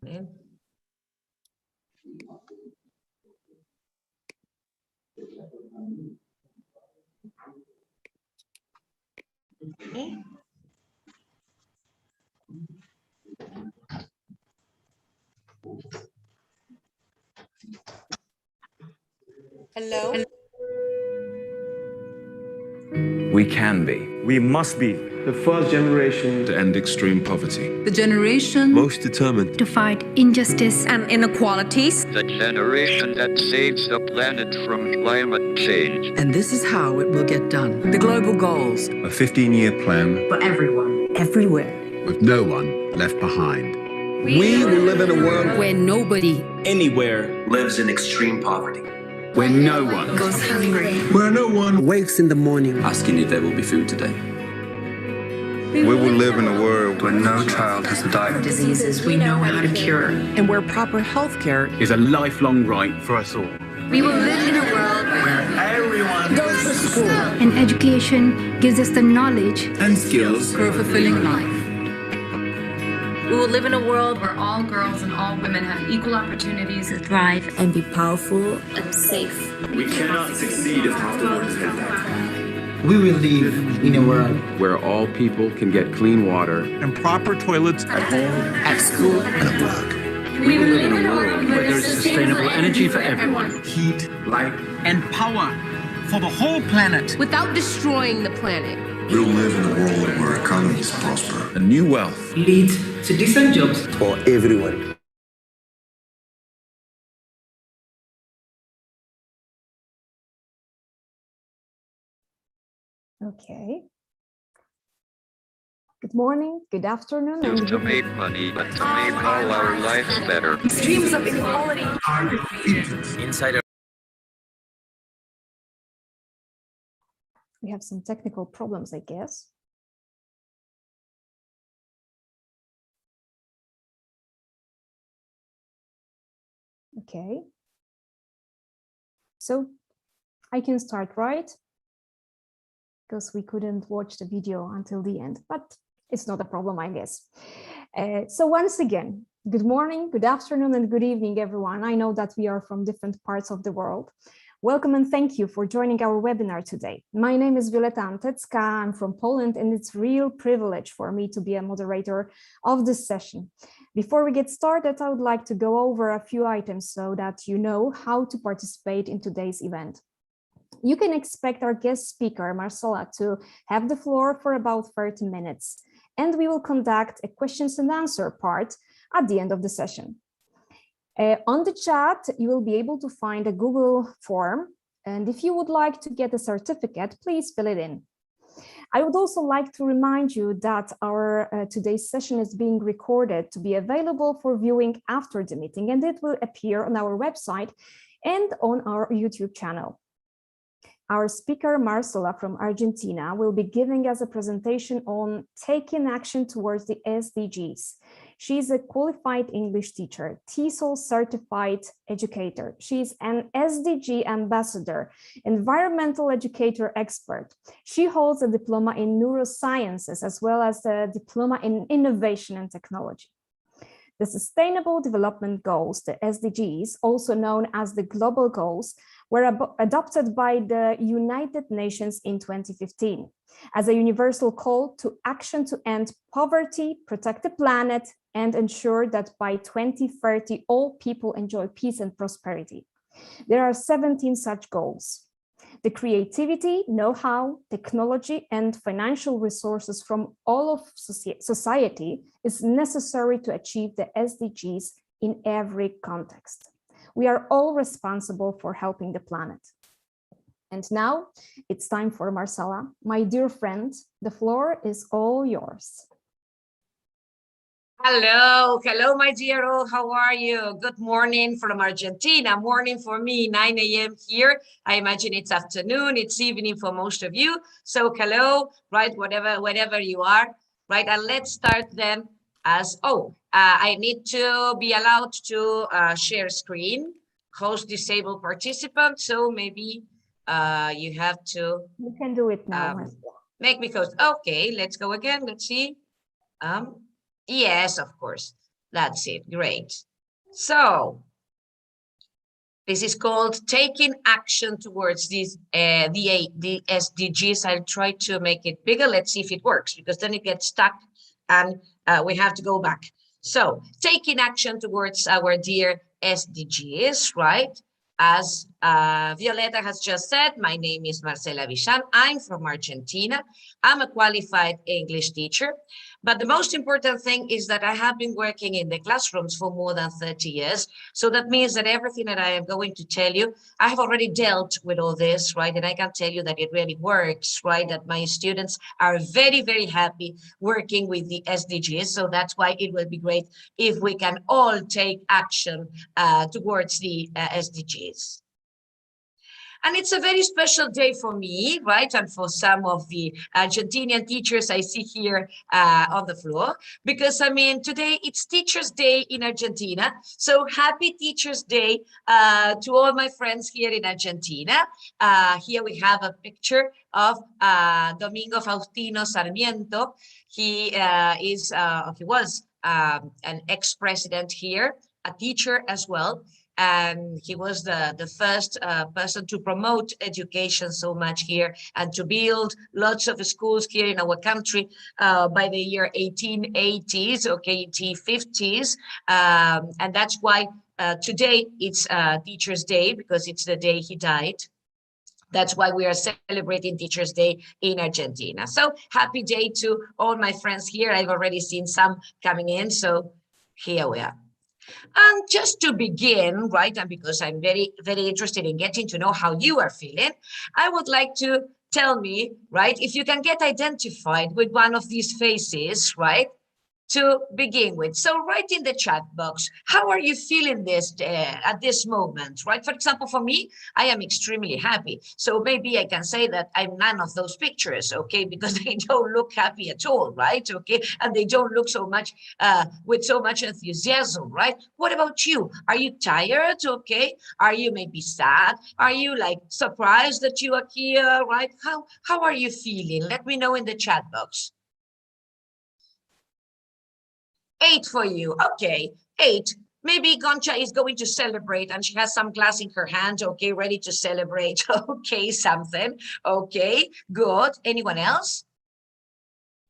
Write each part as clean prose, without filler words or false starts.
Okay. Hello? We can be. We must be the first generation to end extreme poverty. The generation Most determined to fight injustice And inequalities. The generation that saves the planet from climate change. And this is how it will get done. The global goals. a 15-year plan For everyone. everywhere. with no one left behind. We will live in a world Where nobody anywhere lives in extreme poverty. Where no one Goes hungry. Where no one wakes in the morning Asking if there will be food today. We will live in a world Where no child has to die. Diseases we know how to cure. and where proper health care is a lifelong right for us all. We will live in a world where Everyone goes to school. and education gives us the knowledge and skills for a fulfilling life. we will live in a world where all girls and all women have equal opportunities to thrive and be powerful and safe. We cannot succeed if half the world is headed. We will live in a world Where all people can get clean water. and proper toilets At home, at school. and at work. We will live in a world where there is sustainable energy for everyone. Heat, light, And power for the whole planet. without destroying the planet. We'll live in a world where economies prosper. and new wealth. Lead to decent jobs. for everyone. Okay. Good morning, good afternoon, and Just to make money, but to make all our lives better. Extremes of inequality. Inside we have some technical problems, I guess. Okay. So I can start, right? Because we couldn't watch the video until the end, but it's not a problem, I guess. So once again, good morning, good afternoon, and good evening, everyone. I know that we are from different parts of the world. Welcome and thank you for joining our webinar today. My name is Violeta Antecka. I'm from Poland, and it's a real privilege for me to be a moderator of this session. Before we get started, I would like to go over a few items so that you know how to participate in today's event. You can expect our guest speaker, Marcela, to have the floor for about 30 minutes, and we will conduct a questions and answer part at the end of the session. On the chat, you will be able to find a Google form, and if you would like to get a certificate, please fill it in. I would also like to remind you that our today's session is being recorded to be available for viewing after the meeting, and it will appear on our website and on our YouTube channel. Our speaker, Marcela from Argentina, will be giving us a presentation on taking action towards the SDGs. She's a qualified English teacher, TESOL certified educator. She's an SDG ambassador, environmental educator expert. She holds a diploma in neurosciences as well as a diploma in innovation and technology. The Sustainable Development Goals, the SDGs, also known as the Global Goals, were adopted by the United Nations in 2015 as a universal call to action to end poverty, protect the planet, and ensure that by 2030, all people enjoy peace and prosperity. There are 17 such goals. The creativity, know-how, technology, and financial resources from all of society is necessary to achieve the SDGs in every context. We are all responsible for helping the planet. And now it's time for Marcela. My dear friend, the floor is all yours. Hello, hello, my dear all. How are you? Good morning from Argentina. Morning for me, 9 a.m. here. I imagine it's afternoon, it's evening for most of you. So hello, right, whatever you are, right? And let's start then as, I need to be allowed to share screen, host disabled participant. So maybe you have to. You can do it now. Make me host. Okay, let's go again. Let's see. Yes, of course. That's it. Great. So this is called taking action towards these the SDGs. I'll try to make it bigger. Let's see if it works, because then it gets stuck and we have to go back. So taking action towards our dear SDGs, right? As Violeta has just said, my name is Marcela Villan. I'm from Argentina. I'm a qualified English teacher. But the most important thing is that I have been working in the classrooms for more than 30 years. So that means that everything that I am going to tell you, I have already dealt with all this, right? And I can tell you that it really works, right? That my students are very, very happy working with the SDGs. So that's why it will be great if we can all take action towards the SDGs. And it's a very special day for me, right? And for some of the Argentinian teachers I see here on the floor, because I mean, today it's Teachers' Day in Argentina. So happy Teachers' Day to all my friends here in Argentina. Here we have a picture of Domingo Faustino Sarmiento. He was an ex-president here, a teacher as well. And he was the first person to promote education so much here and to build lots of schools here in our country by the year 1880s, okay, 1850s. And that's why today it's Teachers' Day, because it's the day he died. That's why we are celebrating Teachers' Day in Argentina. So happy day to all my friends here. I've already seen some coming in, so here we are. And just to begin, right, and because I'm very, very interested in getting to know how you are feeling, I would like to tell me, right, if you can get identified with one of these faces, right, to begin with. So write in the chat box, how are you feeling this at this moment, right? For example, for me, I am extremely happy. So maybe I can say that I'm none of those pictures, okay? Because they don't look happy at all, right? Okay, and they don't look so much with so much enthusiasm, right? What about you? Are you tired, okay? Are you maybe sad? Are you like surprised that you are here, right? How are you feeling? Let me know in the chat box. 8 for you. Okay, 8. Maybe Concha is going to celebrate and she has some glass in her hand. Okay, ready to celebrate. Okay, something. Okay, good. Anyone else?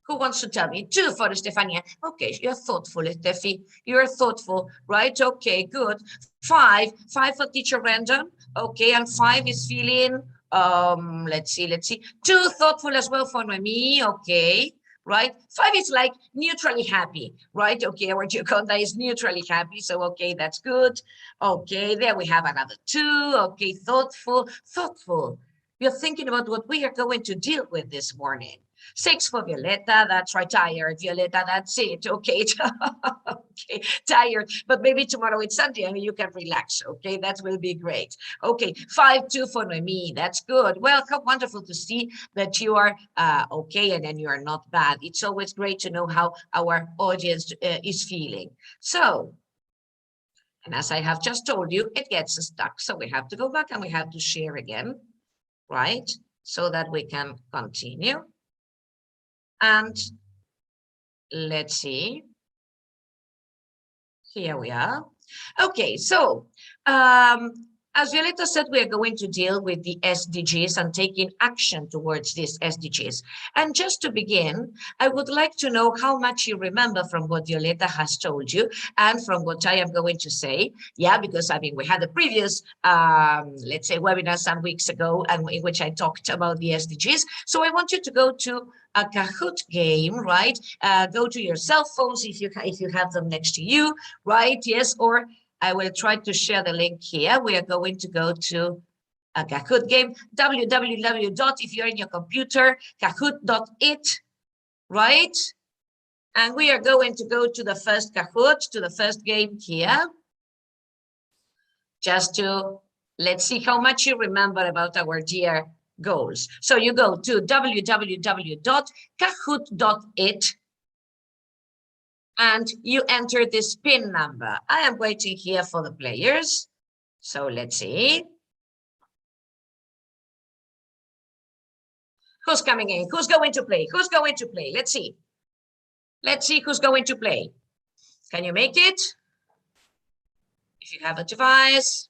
Who wants to tell me? 2 for Stefania. Okay, you're thoughtful, Steffi. You're thoughtful, right? Okay, good. 5 for teacher Random. Okay, and 5 is feeling, let's see. 2 thoughtful as well for me. Okay. Right? 5 is like neutrally happy, right? Okay, our Gioconda is neutrally happy. So, okay, that's good. Okay, there we have another 2. Okay, thoughtful. You're thinking about what we are going to deal with this morning. 6 for Violeta, that's right, tired. Violeta, that's it, okay. Okay, tired, but maybe tomorrow it's Sunday and you can relax, okay, that will be great. Okay, 5, 2 for Noemi, that's good. Well, how wonderful to see that you are okay and then you are not bad. It's always great to know how our audience is feeling. So, and as I have just told you, it gets stuck, so we have to go back and we have to share again, right? So that we can continue. And let's see. Here we are. Okay, so as Violeta said, we are going to deal with the SDGs and taking action towards these SDGs. And just to begin, I would like to know how much you remember from what Violeta has told you and from what I am going to say. Yeah, because I mean, we had a previous, let's say, webinar some weeks ago, and in which I talked about the SDGs. So I want you to go to a Kahoot game, right? Go to your cell phones if you have them next to you, right? Yes, or I will try to share the link here. We are going to go to a Kahoot game, www. If you're in your computer, kahoot.it, right? And we are going to go to the first Kahoot, to the first game here. Just to, let's see how much you remember about our dear goals. So you go to www.kahoot.it. and you enter this PIN number. I am waiting here for the players. So let's see. Who's coming in? Who's going to play? Who's going to play? Let's see. Let's see who's going to play. Can you make it? If you have a device.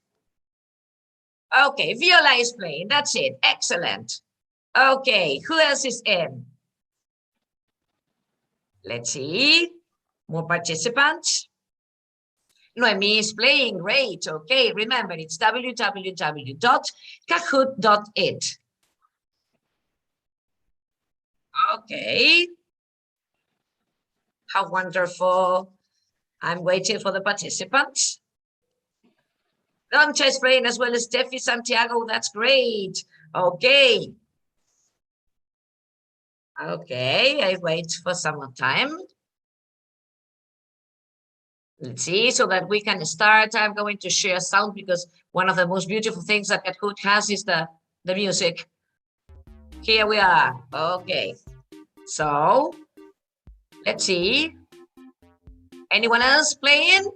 Okay, Viola is playing. That's it. Excellent. Okay, who else is in? Let's see. More participants. Noemi is playing. Great. Okay, remember it's www.kahoot.it. Okay. How wonderful. I'm waiting for the participants. Concha is playing as well as Steffi Santiago. That's great. Okay. Okay, I wait for some more time. Let's see, so that we can start. I'm going to share sound because one of the most beautiful things that Kahoot has is the music. Here we are. Okay. So, let's see. Anyone else playing?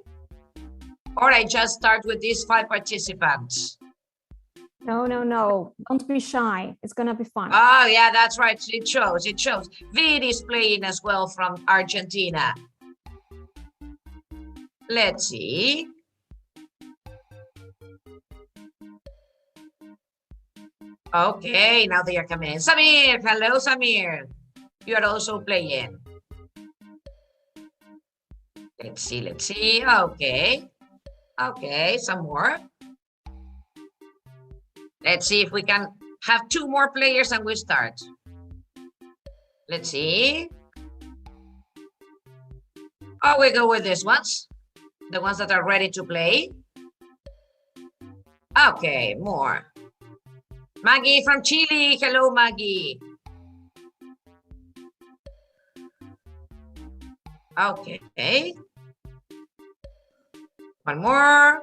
Or I just start with these 5 participants? No. Don't be shy. It's gonna be fun. Oh, yeah, that's right. It shows. Vid is playing as well from Argentina. Let's see. Okay, now they are coming in. Samir, hello, Samir. You are also playing. Let's see. Okay, some more. Let's see if we can have 2 more players and we start. Let's see. Oh, we go with these ones. The ones that are ready to play. Okay, more. Maggie from Chile. Hello, Maggie. Okay. One more.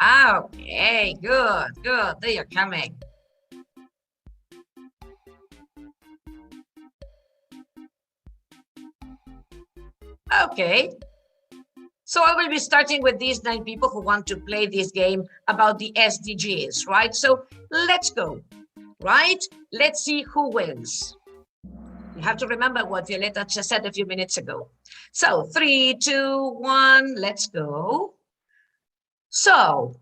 Okay, good. They are coming. Okay. So I will be starting with these 9 people who want to play this game about the SDGs, right? So let's go, right? Let's see who wins. You have to remember what Violeta just said a few minutes ago. So 3, 2, 1, let's go. So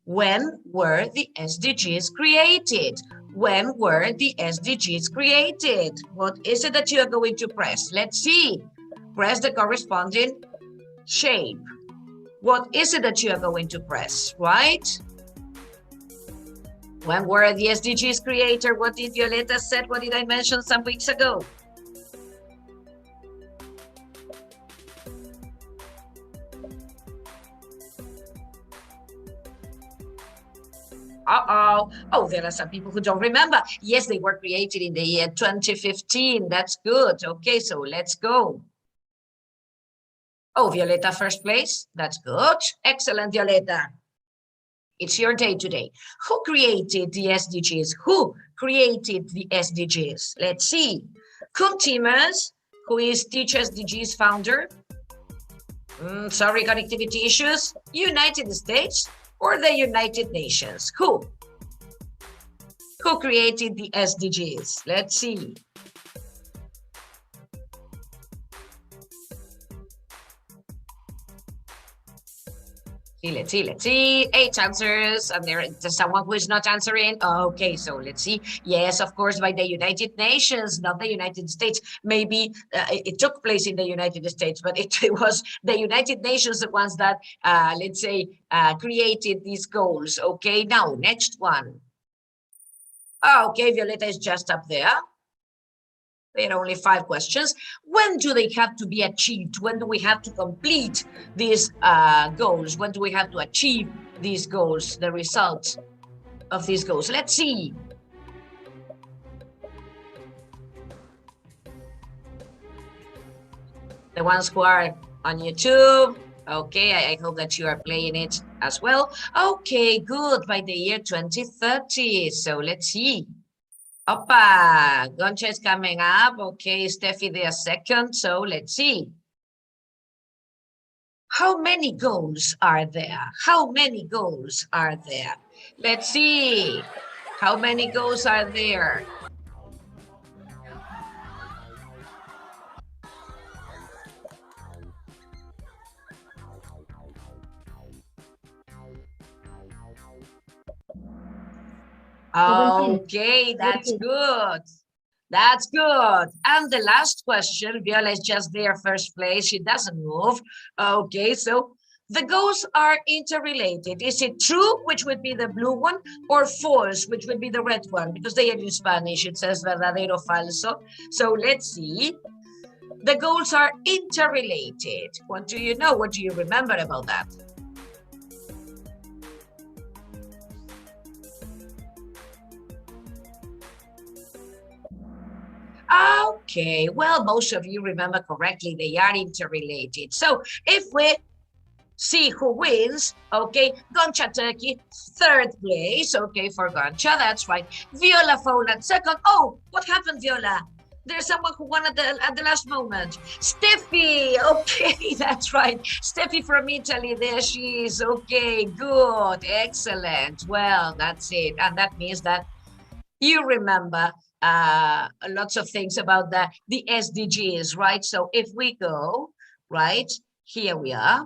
when were the SDGs created? When were the SDGs created? What is it that you are going to press? Let's see. Press the corresponding shape. What is it that you are going to press, right? When were the SDGs created? What did Violeta said? What did I mention some weeks ago? Oh, there are some people who don't remember. Yes, they were created in the year 2015. That's good. Okay, so let's go. Oh, Violeta, first place. That's good. Excellent, Violeta. It's your day today. Who created the SDGs? Who created the SDGs? Let's see. Koen Timmers, who is Teach SDGs founder. Sorry, connectivity issues. United States or the United Nations? Who created the SDGs? Let's see. Let's see. 8 answers, and there's someone who is not answering. Okay, so let's see. Yes, of course, by the United Nations, not the United States. Maybe it took place in the United States, but it was the United Nations, the ones that, let's say, created these goals. Okay, now, next one. Okay, Violeta is just up there. There are only 5 questions. When do they have to be achieved? When do we have to complete these goals? When do we have to achieve these goals, the results of these goals? Let's see. The ones who are on YouTube, okay, I hope that you are playing it as well. Okay, good, by the year 2030. So let's see. Opa, Goncha is coming up. Okay, Steffi there second. So let's see. How many goals are there? How many goals are there? Let's see. How many goals are there? Okay, that's good. That's good. And the last question, Viola is just there first place. She doesn't move. Okay, so the goals are interrelated. Is it true, which would be the blue one, or false, which would be the red one? Because they are in Spanish, it says verdadero, falso. So let's see. The goals are interrelated. What do you know? What do you remember about that? Okay, well, most of you remember correctly, they are interrelated. So if we see who wins, okay, Goncha Turkey, third place, okay, for Goncha, that's right. Viola Foland, second. Oh, what happened, Viola? There's someone who won at the last moment. Steffi, okay, that's right. Steffi from Italy, there she is. Okay, good, excellent. Well, that's it. And that means that you remember lots of things about the SDGs, right? So if we go, right, here we are.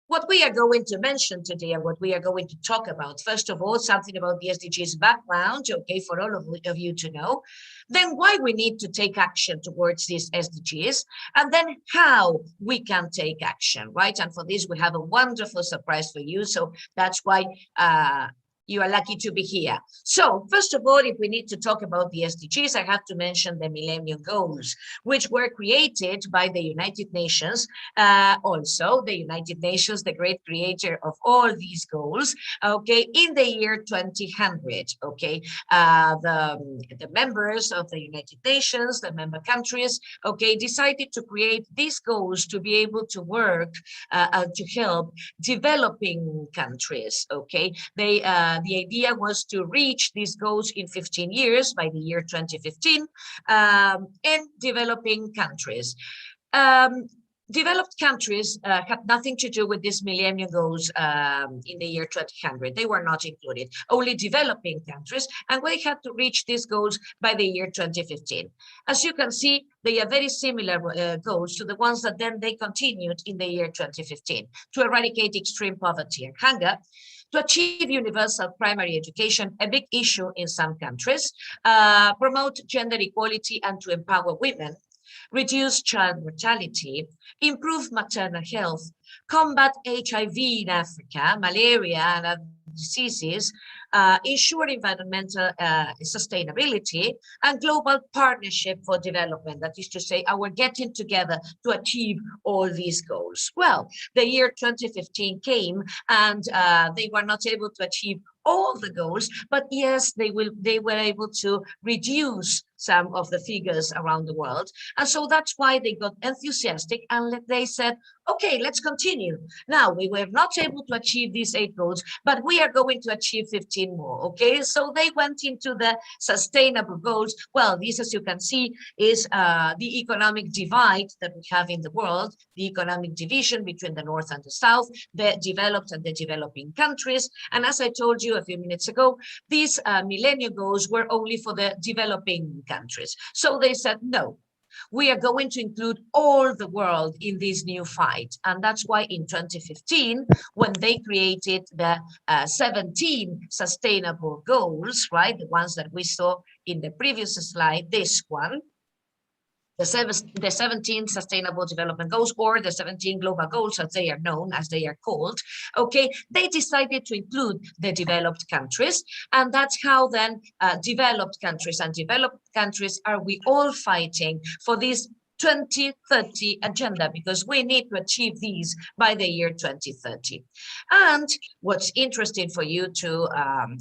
What we are going to mention today and what we are going to talk about, first of all, something about the SDGs background, okay, for all of you to know, then why we need to take action towards these SDGs, and then how we can take action, right? And for this, we have a wonderful surprise for you. So that's why you are lucky to be here. So first of all, if we need to talk about the SDGs, I have to mention the Millennium Goals, which were created by the United Nations. Also, the United Nations, the great creator of all these goals, okay, in the year 2000, okay. The members of the United Nations, the member countries, okay, decided to create these goals to be able to work to help developing countries, okay. The idea was to reach these goals in 15 years by the year 2015 in developing countries. Developed countries had nothing to do with these Millennium Goals in the year 2000. They were not included, only developing countries, and we had to reach these goals by the year 2015. As you can see, they are very similar goals to the ones that then they continued in the year 2015 to eradicate extreme poverty and hunger, to achieve universal primary education, a big issue in some countries, promote gender equality and to empower women, reduce child mortality, improve maternal health, combat HIV in Africa, malaria and other diseases, ensure environmental sustainability, and global partnership for development. That is to say, our getting together to achieve all these goals. Well, the year 2015 came and they were not able to achieve all the goals, but yes, they were able to reduce some of the figures around the world. And so that's why they got enthusiastic and they said, okay, let's continue. Now, we were not able to achieve these 8 goals, but we are going to achieve 15 more, okay? So they went into the sustainable goals. Well, this, as you can see, is the economic divide that we have in the world, the economic division between the North and the South, the developed and the developing countries. And as I told you a few minutes ago, these Millennium Goals were only for the developing countries. So they said, no, we are going to include all the world in this new fight. And that's why in 2015, when they created the 17 sustainable goals, right, the ones that we saw in the previous slide, this one, the 17 Sustainable Development Goals, or the 17 Global Goals, as they are known, as they are called, okay, they decided to include the developed countries. And that's how then developed countries and developed countries are we all fighting for this 2030 agenda, because we need to achieve these by the year 2030. And what's interesting for you to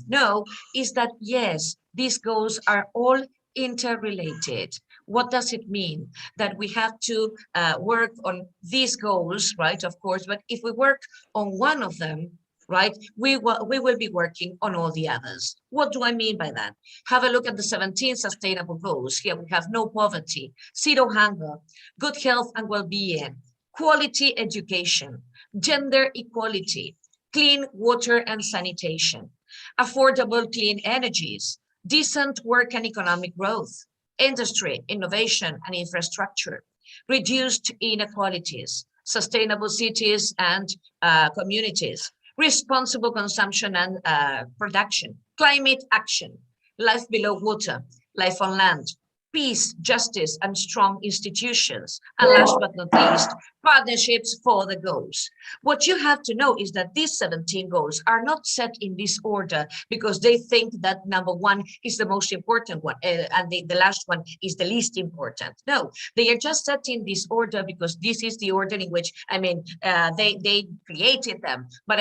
know is that, yes, these goals are all interrelated. What does it mean? That we have to work on these goals, right? Of course, but if we work on one of them, right, we will be working on all the others. What do I mean by that? Have a look at the 17 sustainable goals. Here we have no poverty, zero hunger, good health and well-being, quality education, gender equality, clean water and sanitation, affordable clean energies, decent work and economic growth, industry, innovation and infrastructure, reduced inequalities, sustainable cities and communities, responsible consumption and production, climate action, life below water, life on land, peace, justice, and strong institutions. And last but not least, partnerships for the goals. What you have to know is that these 17 goals are not set in this order because they think that number one is the most important one and the last one is the least important. No, they are just set in this order because this is the order in which, they created them. But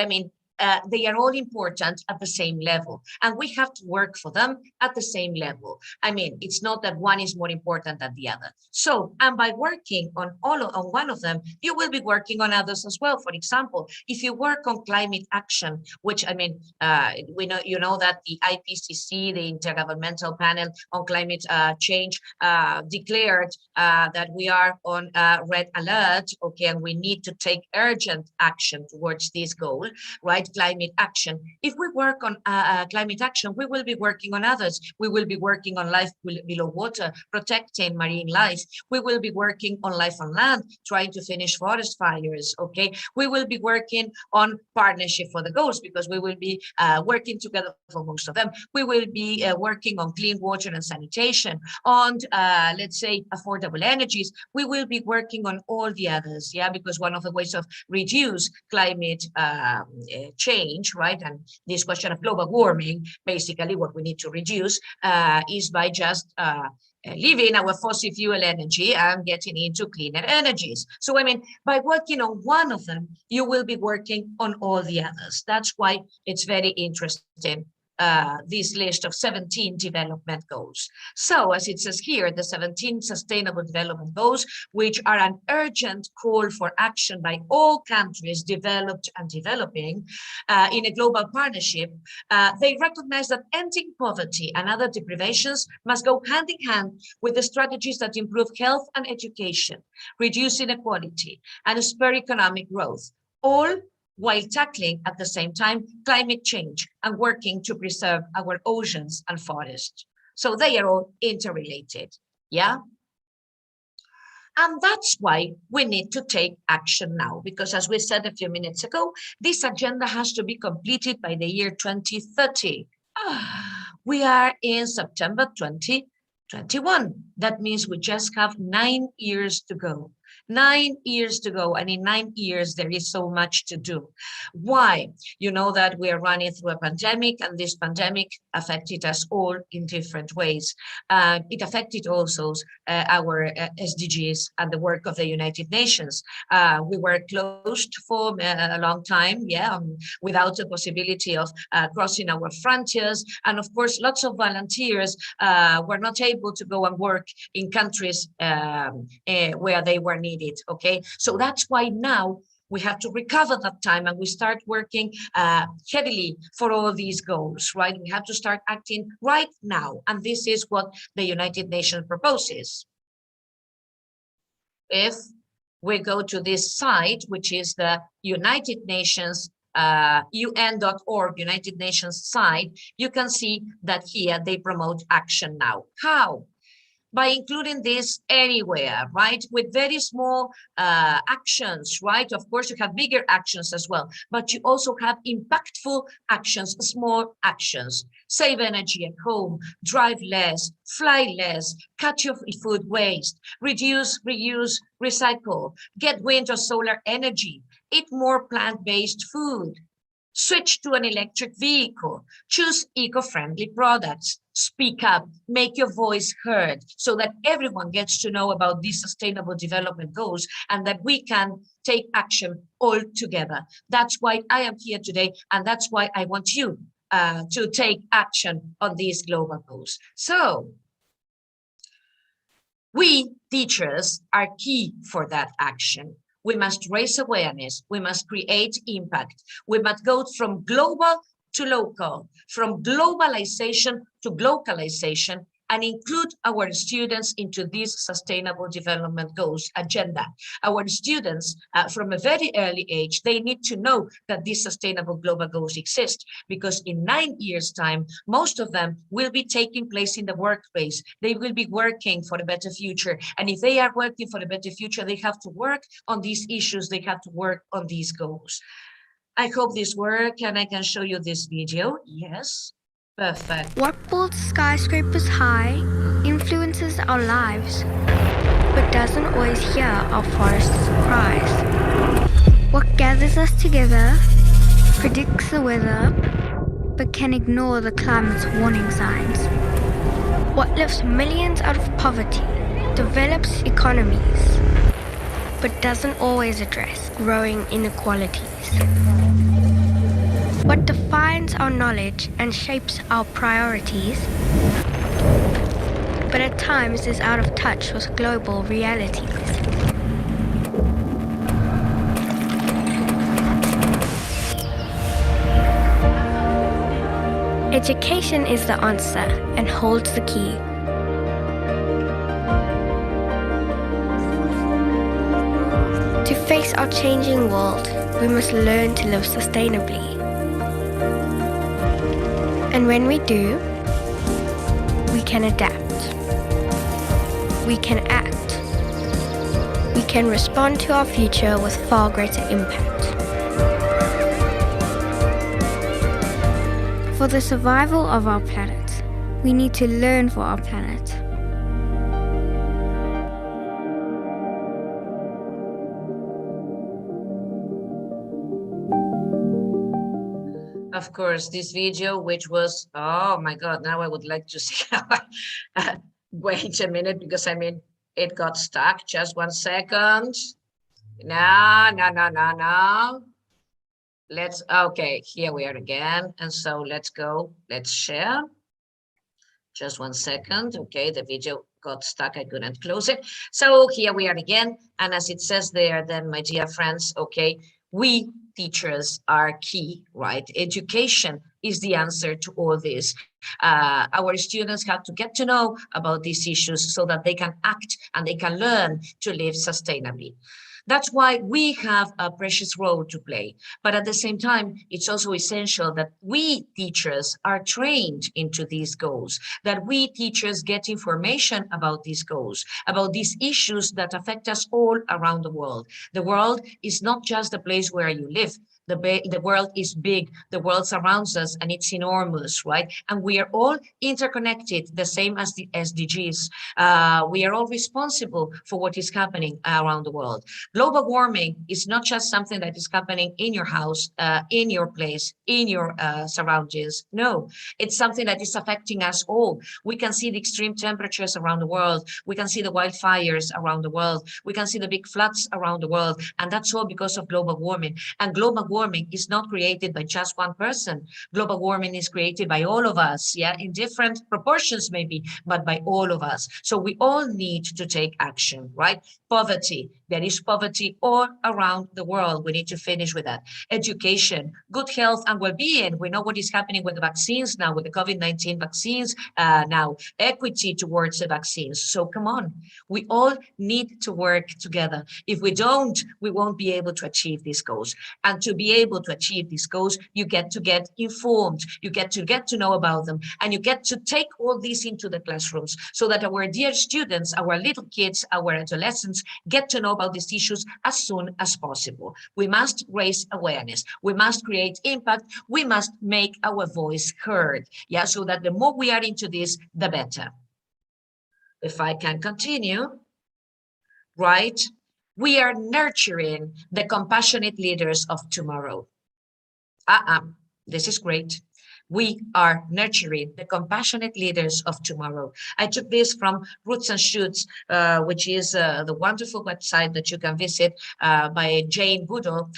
they are all important at the same level, and we have to work for them at the same level. It's not that one is more important than the other. So, and by working on one of them, you will be working on others as well. For example, if you work on climate action, which we know, you know that the IPCC, the Intergovernmental Panel on Climate Change, declared that we are on red alert, okay, and we need to take urgent action towards this goal, right? Climate action. If we work on climate action, we will be working on others. We will be working on life below water, protecting marine life. We will be working on life on land, trying to finish forest fires, okay? We will be working on partnership for the goals because we will be working together for most of them. We will be working on clean water and sanitation, on, let's say, affordable energies. We will be working on all the others, yeah, because one of the ways of reduce climate change, right? And this question of global warming, basically what we need to reduce is by just leaving our fossil fuel energy and getting into cleaner energies. So, by working on one of them, you will be working on all the others. That's why it's very interesting, this list of 17 development goals. So as it says here, the 17 sustainable development goals, which are an urgent call for action by all countries, developed and developing, in a global partnership, they recognize that ending poverty and other deprivations must go hand in hand with the strategies that improve health and education, reduce inequality, and spur economic growth, all while tackling at the same time climate change and working to preserve our oceans and forests. So they are all interrelated, yeah? And that's why we need to take action now, because as we said a few minutes ago, this agenda has to be completed by the year 2030. We are in September 2021. That means we just have 9 years to go. 9 years to go, and in 9 years there is so much to do. Why? You know that we are running through a pandemic, and this pandemic affected us all in different ways. It affected also our SDGs and the work of the United Nations. We were closed for a long time, without the possibility of crossing our frontiers, and of course lots of volunteers were not able to go and work in countries where they were needed. Okay, so that's why now we have to recover that time and we start working heavily for all these goals, right? We have to start acting right now, and this is what the United Nations proposes. If we go to this site, which is the United Nations UN.org, United Nations site, you can see that here they promote action now. How? By including this anywhere, right? With very small actions, right? Of course, you have bigger actions as well, but you also have impactful actions, small actions. Save energy at home, drive less, fly less, cut your food waste, reduce, reuse, recycle, get wind or solar energy, eat more plant-based food, switch to an electric vehicle, choose eco-friendly products, speak up, make your voice heard so that everyone gets to know about these sustainable development goals and that we can take action all together. That's why I am here today, and that's why I want you to take action on these global goals. So we teachers are key for that action. We must raise awareness. We must create impact. We must go from global to local, from globalization to localization, and include our students into this Sustainable Development Goals agenda. Our students, from a very early age, they need to know that these Sustainable Global Goals exist, because in 9 years' time, most of them will be taking place in the workplace. They will be working for a better future. And if they are working for a better future, they have to work on these issues. They have to work on these goals. I hope this works, and I can show you this video. Yes. Perfect. What builds skyscrapers high influences our lives, but doesn't always hear our forest's cries. What gathers us together predicts the weather, but can ignore the climate's warning signs. What lifts millions out of poverty develops economies, but doesn't always address growing inequalities. What defines our knowledge and shapes our priorities, but at times is out of touch with global realities. Education is the answer and holds the key. To face our changing world, we must learn to live sustainably. And when we do, we can adapt. We can act. We can respond to our future with far greater impact. For the survival of our planet, we need to learn for our planet. Of course, this video, which was, oh my God, now I would like to see. Wait a minute, because I mean, it got stuck. Just 1 second. No. Okay, here we are again. And so let's go, let's share. Just 1 second. Okay, the video got stuck. I couldn't close it. So here we are again. And as it says there, then my dear friends, okay, we teachers are key, right? Education is the answer to all this. Our students have to get to know about these issues so that they can act and they can learn to live sustainably. That's why we have a precious role to play. But at the same time, it's also essential that we teachers are trained into these goals, that we teachers get information about these goals, about these issues that affect us all around the world. The world is not just the place where you live. The world is big, the world surrounds us, and it's enormous, right? And we are all interconnected, the same as the SDGs. We are all responsible for what is happening around the world. Global warming is not just something that is happening in your house, in your place, in your surroundings. No, it's something that is affecting us all. We can see the extreme temperatures around the world. We can see the wildfires around the world. We can see the big floods around the world. And that's all because of global warming. And global warming is not created by just one person. Global warming is created by all of us, yeah, in different proportions maybe, but by all of us. So we all need to take action, right? Poverty, there is poverty all around the world. We need to finish with that. Education, good health and well-being. We know what is happening with the vaccines now, with the COVID-19 vaccines now, equity towards the vaccines. So come on, we all need to work together. If we don't, we won't be able to achieve these goals. And to be able to achieve these goals, you get informed, you get to know about them, and you get to take all these into the classrooms so that our dear students, our little kids, our adolescents get to know about these issues as soon as possible. We must raise awareness. We must create impact. We must make our voice heard. Yeah, so that the more we are into this, the better. If I can continue, right? We are nurturing the compassionate leaders of tomorrow. This is great. We are nurturing the compassionate leaders of tomorrow. I took this from Roots and Shoots, which is the wonderful website that you can visit by Jane Goodall,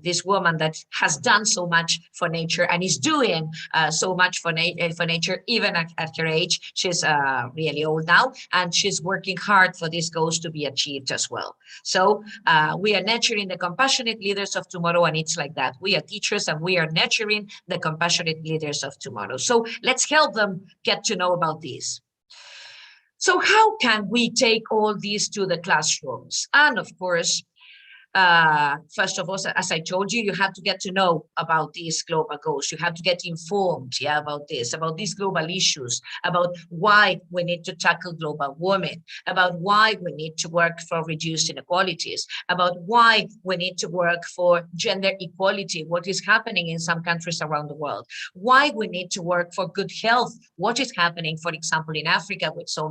this woman that has done so much for nature and is doing so much for nature, even at her age. She's really old now, and she's working hard for these goals to be achieved as well. So we are nurturing the compassionate leaders of tomorrow, and it's like that. We are teachers, and we are nurturing the compassionate leaders of tomorrow. So let's help them get to know about these. So how can we take all these to the classrooms? And of course, first of all, as I told you, you have to get to know about these global goals. You have to get informed, about these global issues, about why we need to tackle global warming, about why we need to work for reduced inequalities, about why we need to work for gender equality, what is happening in some countries around the world, why we need to work for good health, what is happening, for example, in Africa with so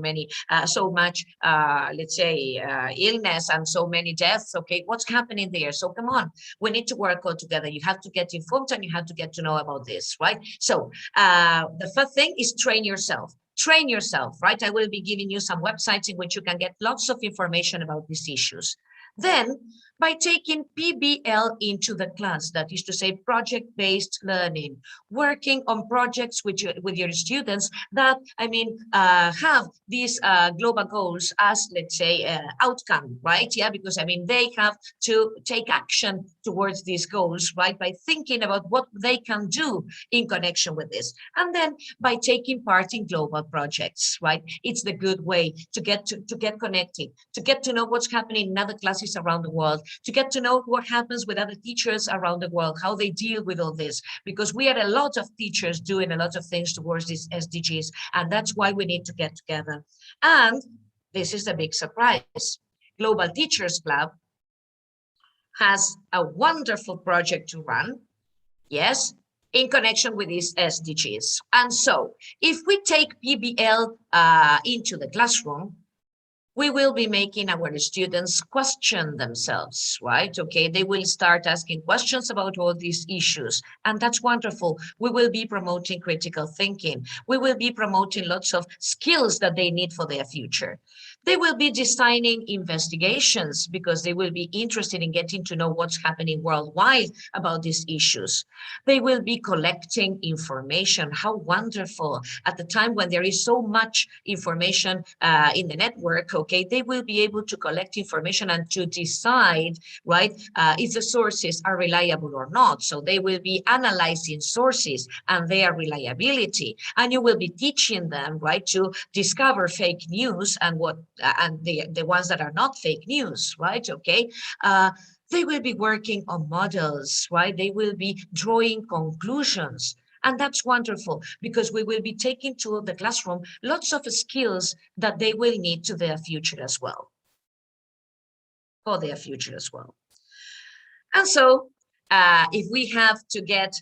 much, let's say, illness and so many deaths. Okay, what's happening there? So come on, we need to work all together. You have to get informed and you have to get to know about this, right? So the first thing is train yourself. Train yourself, right? I will be giving you some websites in which you can get lots of information about these issues. Then, by taking PBL into the class, that is to say project-based learning, working on projects with your students that, have these global goals as, let's say, outcome, right? Yeah, because, they have to take action towards these goals, right? By thinking about what they can do in connection with this. And then by taking part in global projects, right? It's the good way to get connected, to get to know what's happening in other classes around the world, to get to know what happens with other teachers around the world, how they deal with all this, because we are a lot of teachers doing a lot of things towards these SDGs, and that's why we need to get together. And this is a big surprise. Global Teachers Club has a wonderful project to run, yes, in connection with these SDGs. And so if we take PBL into the classroom, we will be making our students question themselves, right? Okay, they will start asking questions about all these issues, and that's wonderful. We will be promoting critical thinking. We will be promoting lots of skills that they need for their future. They will be designing investigations because they will be interested in getting to know what's happening worldwide about these issues. They will be collecting information. How wonderful. At the time when there is so much information in the network, okay, they will be able to collect information and to decide, right, if the sources are reliable or not. So they will be analyzing sources and their reliability. And you will be teaching them, right, to discover fake news and the ones that are not fake news, right? Okay. They will be working on models, right? They will be drawing conclusions. And that's wonderful because we will be taking to the classroom lots of skills that they will need to their future as well. For their future as well. And so if we have to get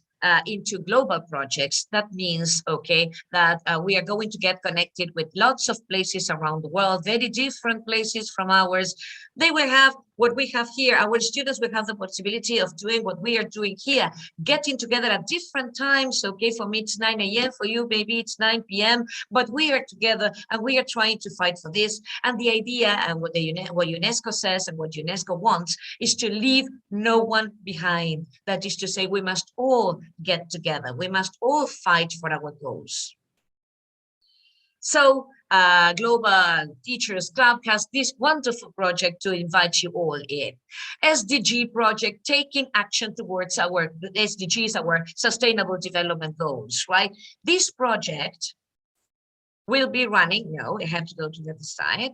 into global projects, that means, okay, that we are going to get connected with lots of places around the world, very different places from ours. They will have what we have here. Our students will have the possibility of doing what we are doing here, getting together at different times. Okay, for me, it's 9 a.m. For you, maybe it's 9 p.m. But we are together and we are trying to fight for this. And the idea and what UNESCO says and what UNESCO wants is to leave no one behind. That is to say, we must all get together. We must all fight for our goals. So Global Teachers Club has this wonderful project to invite you all in. SDG project, taking action towards our SDGs, our Sustainable Development Goals, right? This project will be running, no, I have to go to the other side.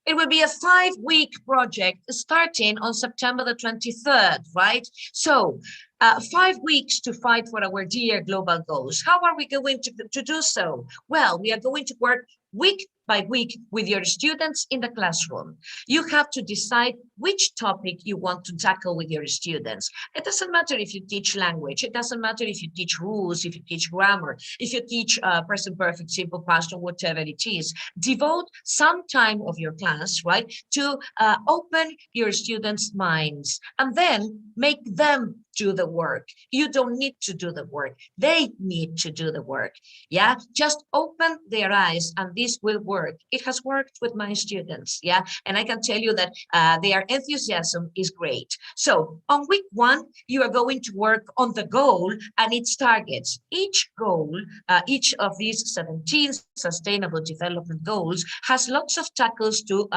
It will be a 5-week project starting on September the 23rd, right? So 5 weeks to fight for our dear global goals. How are we going to do so? Well, we are going to work week by week with your students in the classroom. You have to decide which topic you want to tackle with your students. It doesn't matter if you teach language. It doesn't matter if you teach rules, if you teach grammar, if you teach present perfect, simple past, or whatever it is. Devote some time of your class, right, to open your students' minds and then make them do the work. You don't need to do the work. They need to do the work. Yeah, just open their eyes and this will work. It has worked with my students. Yeah, and I can tell you that their enthusiasm is great. So on week 1, you are going to work on the goal and its targets. Each goal, each of these 17 sustainable development goals has lots of tackles to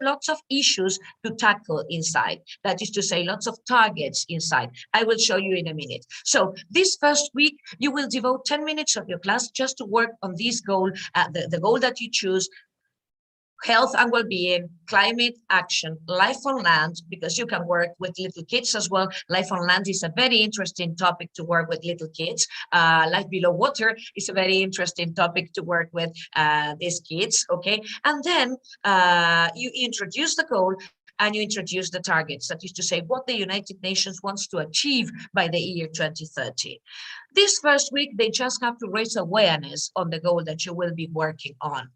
lots of issues to tackle inside. That is to say, lots of targets inside. I will show you in a minute. So this first week, you will devote 10 minutes of your class just to work on this goal, the goal that you choose. health and well-being, climate action, life on land, because you can work with little kids as well. Life on land is a very interesting topic to work with little kids. Life below water is a very interesting topic to work with these kids, okay? And then you introduce the goal and you introduce the targets, that is to say what the United Nations wants to achieve by the year 2030. This first week, they just have to raise awareness on the goal that you will be working on.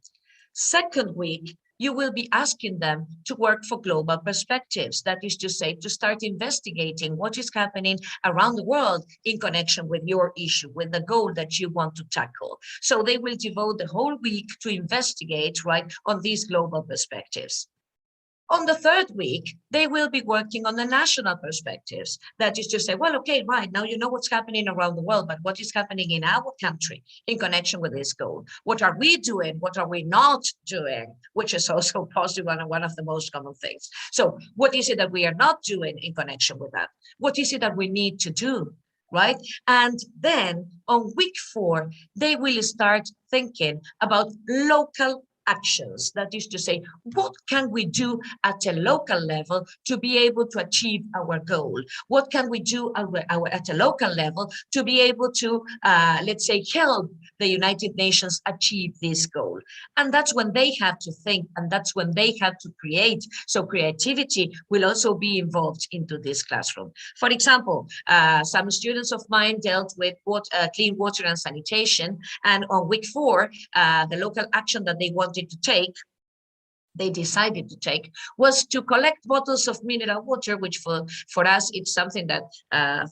Second week, you will be asking them to work for global perspectives. That is to say, to start investigating what is happening around the world in connection with your issue, with the goal that you want to tackle. So they will devote the whole week to investigate, right, on these global perspectives. On the third week, they will be working on the national perspectives. That is to say, well, okay, right, now you know what's happening around the world, but what is happening in our country in connection with this goal? What are we doing? What are we not doing? Which is also possible and one of the most common things. So what is it that we are not doing in connection with that? What is it that we need to do? Right? And then on week 4, they will start thinking about local actions. That is to say, what can we do at a local level to be able to achieve our goal? What can we do at a local level to be able to, let's say, help the United Nations achieve this goal? And that's when they have to think, and that's when they have to create. So creativity will also be involved into this classroom. For example, some students of mine dealt with clean water and sanitation, and on week 4, the local action that they wanted to take, they decided to take, was to collect bottles of mineral water, which for us, it's something that,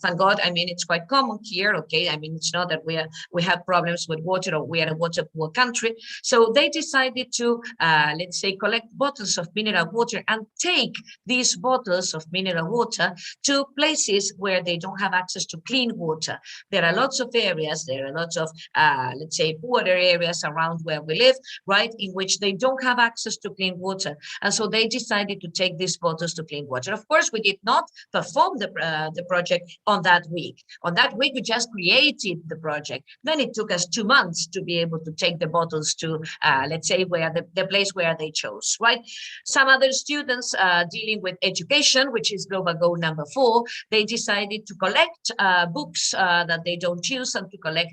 thank God, I mean, it's quite common here, okay? I mean, it's not that we have problems with water or we are a water poor country. So they decided to, let's say, collect bottles of mineral water and take these bottles of mineral water to places where they don't have access to clean water. There are lots of areas, there are lots of, let's say, poorer areas around where we live, right, in which they don't have access to clean water. And so they decided to take these bottles to clean water. Of course, we did not perform the project on that week. On that week, we just created the project. Then it took us 2 months to be able to take the bottles to, let's say, where the place where they chose, right? Some other students dealing with education, which is global goal number 4, they decided to collect books that they don't use and to collect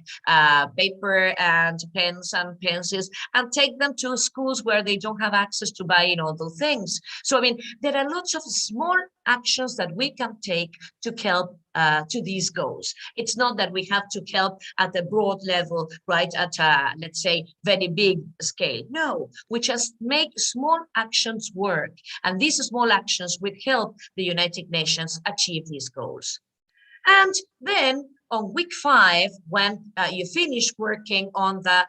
paper and pens and pencils and take them to schools where they don't have access to buying all those things. So, I mean, there are lots of small actions that we can take to help to these goals. It's not that we have to help at a broad level, right, at a, let's say, very big scale. No, we just make small actions work. And these small actions will help the United Nations achieve these goals. And then on week 5, when you finish working on the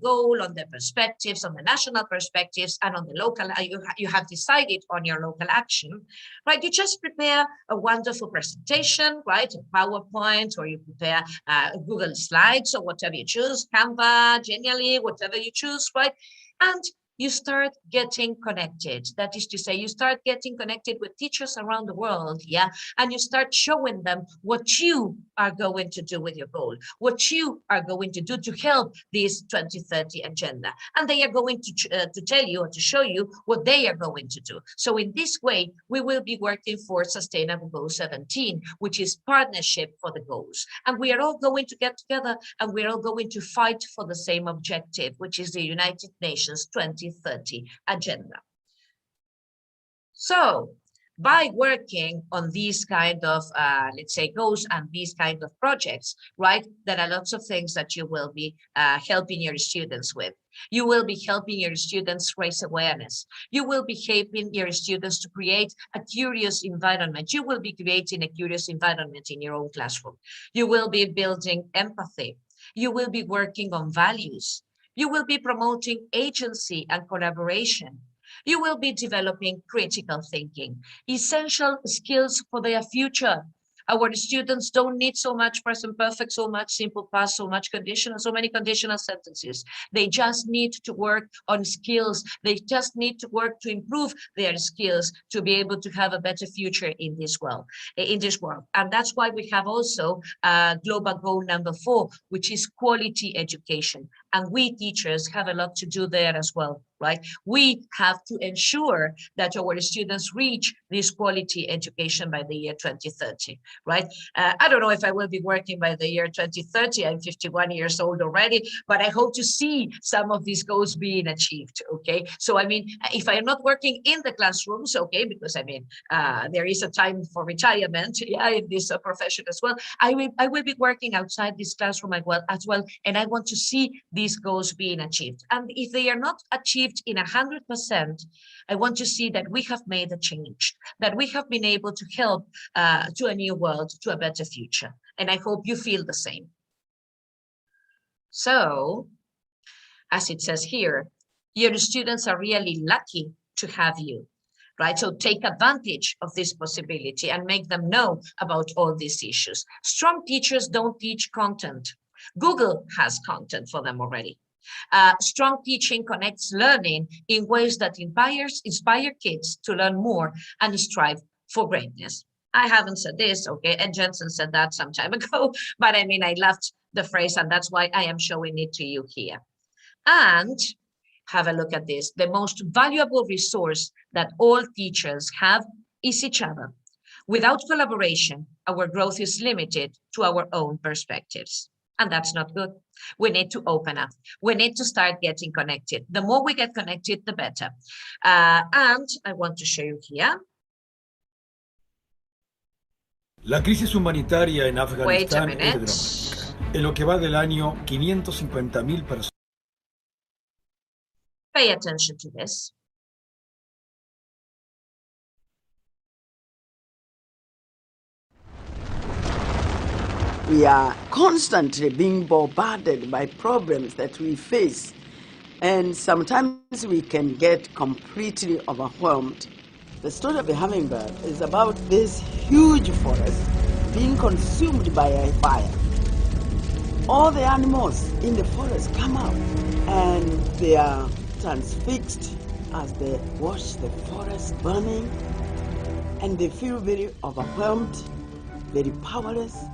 goal, on the perspectives, on the national perspectives, and on the local, you have decided on your local action, right? You just prepare a wonderful presentation, right? A PowerPoint, or you prepare Google Slides, or whatever you choose, Canva, Genially, whatever you choose, right? And you start getting connected. That is to say, you start getting connected with teachers around the world, yeah? And you start showing them what you are going to do with your goal, what you are going to do to help this 2030 agenda. And they are going to tell you or to show you what they are going to do. So in this way, we will be working for Sustainable Goal 17, which is partnership for the goals. And we are all going to get together and we're all going to fight for the same objective, which is the United Nations 2030 agenda. So by working on these kind of, let's say, goals and these kind of projects, right, there are lots of things that you will be helping your students with. You will be helping your students raise awareness. You will be helping your students to create a curious environment. You will be creating a curious environment in your own classroom. You will be building empathy. You will be working on values. You will be promoting agency and collaboration. You will be developing critical thinking, essential skills for their future. Our students don't need so much present perfect, so much simple past, so much conditional, so many conditional sentences. They just need to work on skills. They just need to work to improve their skills to be able to have a better future in this world. And that's why we have also global goal number 4, which is quality education. And we teachers have a lot to do there as well, right? We have to ensure that our students reach this quality education by the year 2030, right? I don't know if I will be working by the year 2030. I'm 51 years old already, but I hope to see some of these goals being achieved, okay? So, I mean, if I'm not working in the classrooms, okay, because I mean, there is a time for retirement, yeah, in this profession as well, I will be working outside this classroom as well, and I want to see these goals being achieved. And if they are not achieved in 100%, I want to see that we have made a change, that we have been able to help to a new world, to a better future. And I hope you feel the same. So, as it says here, your students are really lucky to have you, right? So take advantage of this possibility and make them know about all these issues. Strong teachers don't teach content. Google has content for them already. Strong teaching connects learning in ways that inspire kids to learn more and strive for greatness. I haven't said this, okay, Ed Jensen said that some time ago, but I mean, I loved the phrase, and that's why I am showing it to you here. And have a look at this. The most valuable resource that all teachers have is each other. Without collaboration, our growth is limited to our own perspectives. And that's not good. We need to open up. We need to start getting connected. The more we get connected, the better. And I want to show you here. La crisis humanitaria en Afganistán es dramática. En lo que va del año, 550,000 personas. Pay attention to this. We are constantly being bombarded by problems that we face, and sometimes we can get completely overwhelmed. The story of the hummingbird is about this huge forest being consumed by a fire. All the animals in the forest come out, and they are transfixed as they watch the forest burning, and they feel very overwhelmed, very powerless,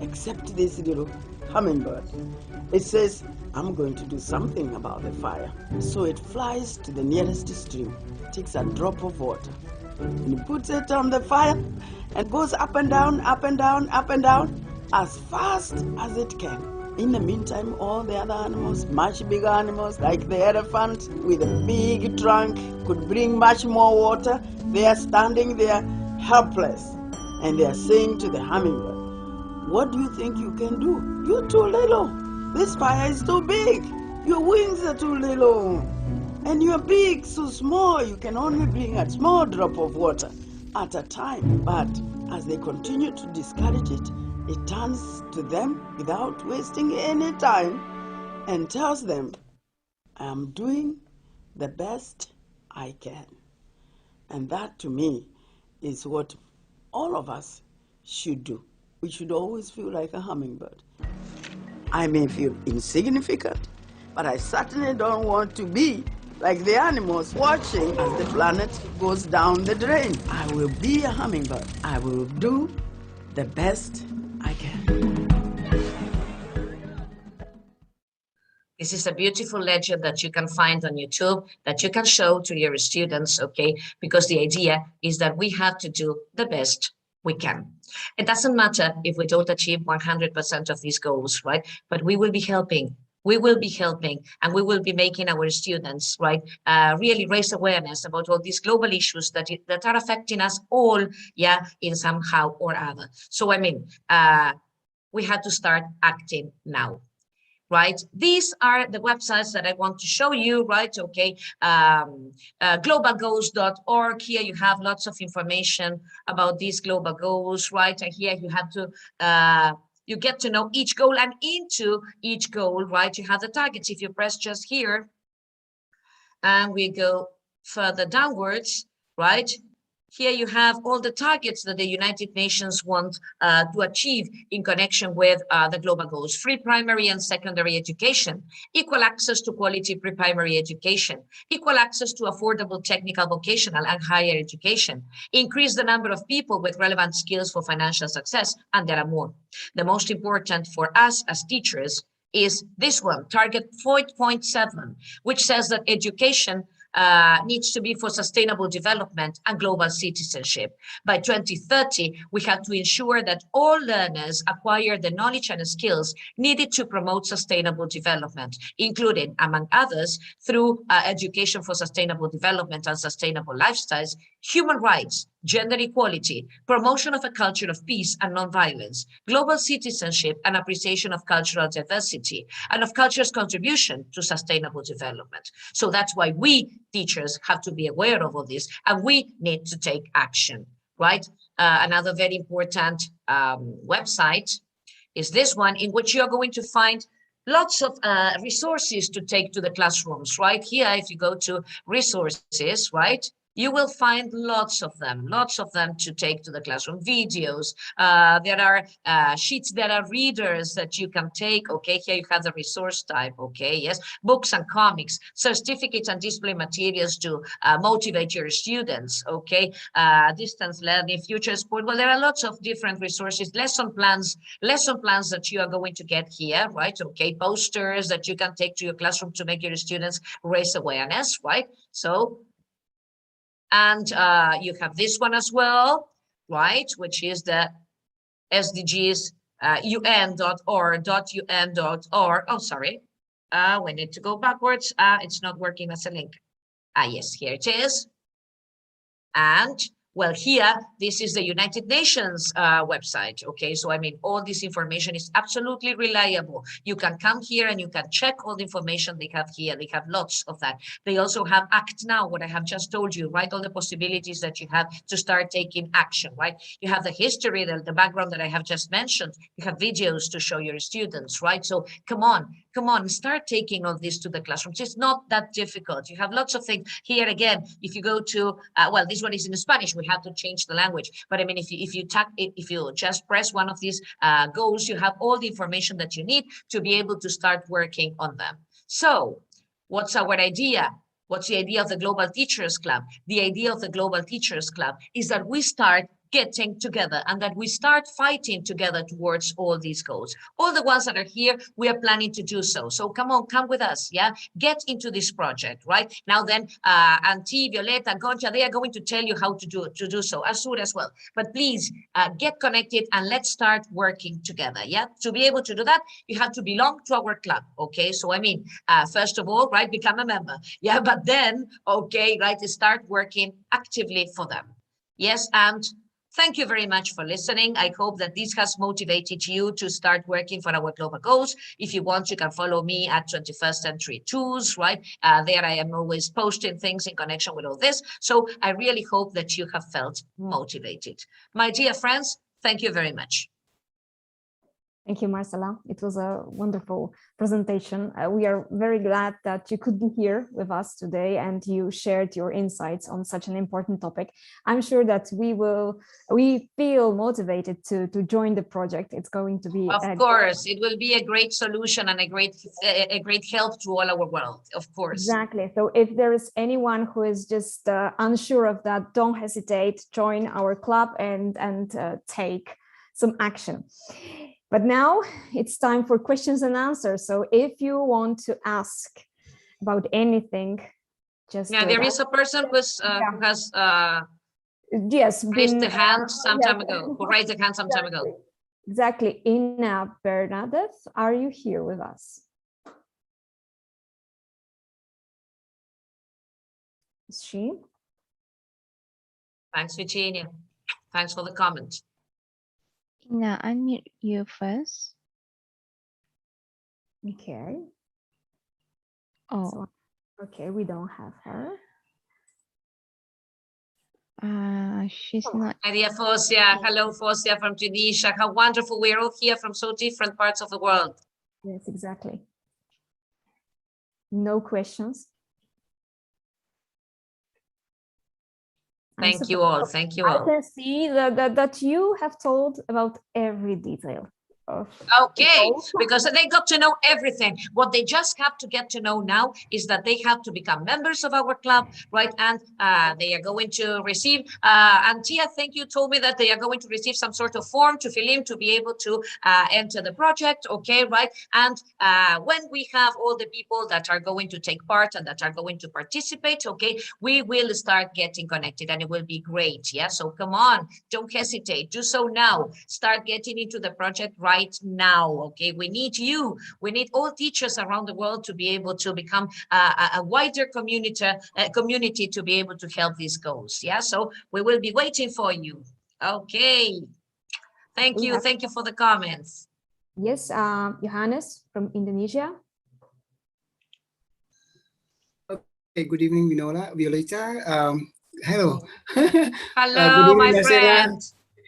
except this little hummingbird. It says, I'm going to do something about the fire. So it flies to the nearest stream, takes a drop of water, and puts it on the fire and goes up and down, up and down, up and down, as fast as it can. In the meantime, all the other animals, much bigger animals, like the elephant with a big trunk, could bring much more water. They are standing there helpless, and they are saying to the hummingbird, what do you think you can do? You're too little. This fire is too big. Your wings are too little. And you're big, so small. You can only bring a small drop of water at a time. But as they continue to discourage it, it turns to them without wasting any time and tells them, I am doing the best I can. And that, to me, is what all of us should do. We should always feel like a hummingbird. I may feel insignificant, but I certainly don't want to be like the animals watching as the planet goes down the drain. I will be a hummingbird. I will do the best I can. This is a beautiful legend that you can find on YouTube, that you can show to your students, okay? Because the idea is that we have to do the best we can. It doesn't matter if we don't achieve 100% of these goals, right? But we will be helping. We will be helping, and we will be making our students, right, really raise awareness about all these global issues that are affecting us all, yeah, in somehow or other. So, I mean, we have to start acting now. Right? These are the websites that I want to show you, right? Okay, globalgoals.org. Here you have lots of information about these global goals, right? And here you have to, you get to know each goal, and into each goal, right? You have the targets. If you press just here, and we go further downwards, right? Here you have all the targets that the United Nations want to achieve in connection with the global goals: free primary and secondary education, equal access to quality pre-primary education, equal access to affordable technical, vocational, and higher education, increase the number of people with relevant skills for financial success, and there are more. The most important for us as teachers is this one, target 4.7, which says that education needs to be for sustainable development and global citizenship. By 2030, we have to ensure that all learners acquire the knowledge and skills needed to promote sustainable development, including, among others, through education for sustainable development and sustainable lifestyles, human rights, gender equality, promotion of a culture of peace and nonviolence, global citizenship and appreciation of cultural diversity, and of culture's contribution to sustainable development. So that's why we teachers have to be aware of all this, and we need to take action, right? Another very important website is this one, in which you're going to find lots of resources to take to the classrooms, right? Here, if you go to resources, right, you will find lots of them to take to the classroom. Videos, there are sheets, there are readers that you can take. Okay, here you have the resource type. Okay, yes, books and comics, certificates and display materials to motivate your students. Okay, distance learning, future sport. Well, there are lots of different resources, lesson plans that you are going to get here, right? Okay, posters that you can take to your classroom to make your students raise awareness, right? So, and you have this one as well, right, which is the SDGs un.org.un.org. Oh, sorry, we need to go backwards. It's not working as a link. Yes, here it is. And well, here, this is the United Nations website. Okay, so I mean, all this information is absolutely reliable. You can come here and you can check all the information they have here. They have lots of that. They also have Act Now, what I have just told you, right? All the possibilities that you have to start taking action, right? You have the history, the background that I have just mentioned. You have videos to show your students, right? So come on, start taking all this to the classrooms. It's not that difficult. You have lots of things here. Again, if you go to, well, this one is in Spanish. We have to change the language, but I mean, if you just press one of these goals, you have all the information that you need to be able to start working on them. So what's our idea? What's the idea of the Global Teachers Club? The idea of the Global Teachers Club is that we start getting together and that we start fighting together towards all these goals. All the ones that are here, we are planning to do so. So come on, come with us, yeah? Get into this project, right? Now then, Auntie, Violeta, Goncha, they are going to tell you how to do so, Azur as well. But please get connected and let's start working together, yeah? To be able to do that, you have to belong to our club, okay? So I mean, first of all, right, become a member, yeah? But then, okay, right, start working actively for them. Yes, and thank you very much for listening. I hope that this has motivated you to start working for our global goals. If you want, you can follow me at 21st Century Tools, right? There I am always posting things in connection with all this. So I really hope that you have felt motivated. My dear friends, thank you very much. Thank you, Marcela. It was a wonderful presentation. We are very glad that you could be here with us today and you shared your insights on such an important topic. I'm sure that we feel motivated to join the project. It's going to be— Of course, it will be a great solution and a great help to all our world, of course. Exactly. So if there is anyone who is just unsure of that, don't hesitate, join our club and take some action. But now it's time for questions and answers. So if you want to ask about anything, just— Yeah, there is a person who has yes, raised the hand some time ago, who raised the hand some time ago. Exactly. Ina Bernadette, are you here with us? Is she? Thanks, Virginia. Thanks for the comment. Ina, unmute you first. Okay. Oh. So, okay, we don't have her. She's not. Hi, dear Fosia. Hello, Fosia from Tunisia. How wonderful. We're all here from so different parts of the world. Yes, exactly. No questions. Thank you all. Thank you all. I can see that you have told about every detail. Okay, because they got to know everything. What they just have to get to know now is that they have to become members of our club, right? And they are going to receive, and Tia, I think you told me that they are going to receive some sort of form to fill in to be able to enter the project, okay, right? And when we have all the people that are going to take part and that are going to participate, okay, we will start getting connected and it will be great, yeah? So come on, don't hesitate, do so now. Start getting into the project right now, okay? We need you. We need all teachers around the world to be able to become a wider community to be able to help these goals, yeah? So we will be waiting for you. Okay. Thank you. Thank you for the comments. Yes, Johannes from Indonesia. Okay, good evening, Violeta. Hello. Hello, evening, my Marcela. friend.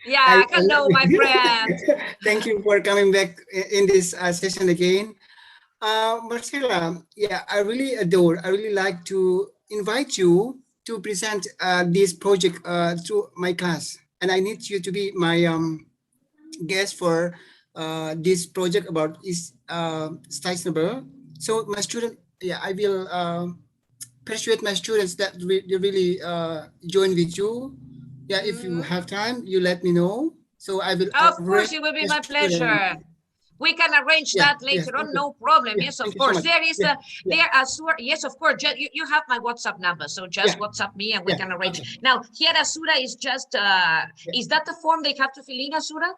Yeah, hello, my friend. Thank you for coming back in this session again. Marcela, yeah, I really like to invite you to present this project to my class. And I need you to be my guest for this project about sustainable. So my student, yeah, I will persuade my students that they really join with you. Yeah, if you have time, you let me know. So I will. Of course, it will be my pleasure. We can arrange that later on, no problem. Yes, of course. There is yes, of course. You have my WhatsApp number, so just WhatsApp me and we can arrange. Okay. Now, here Asura is just, is that the form they have to fill in, Asura?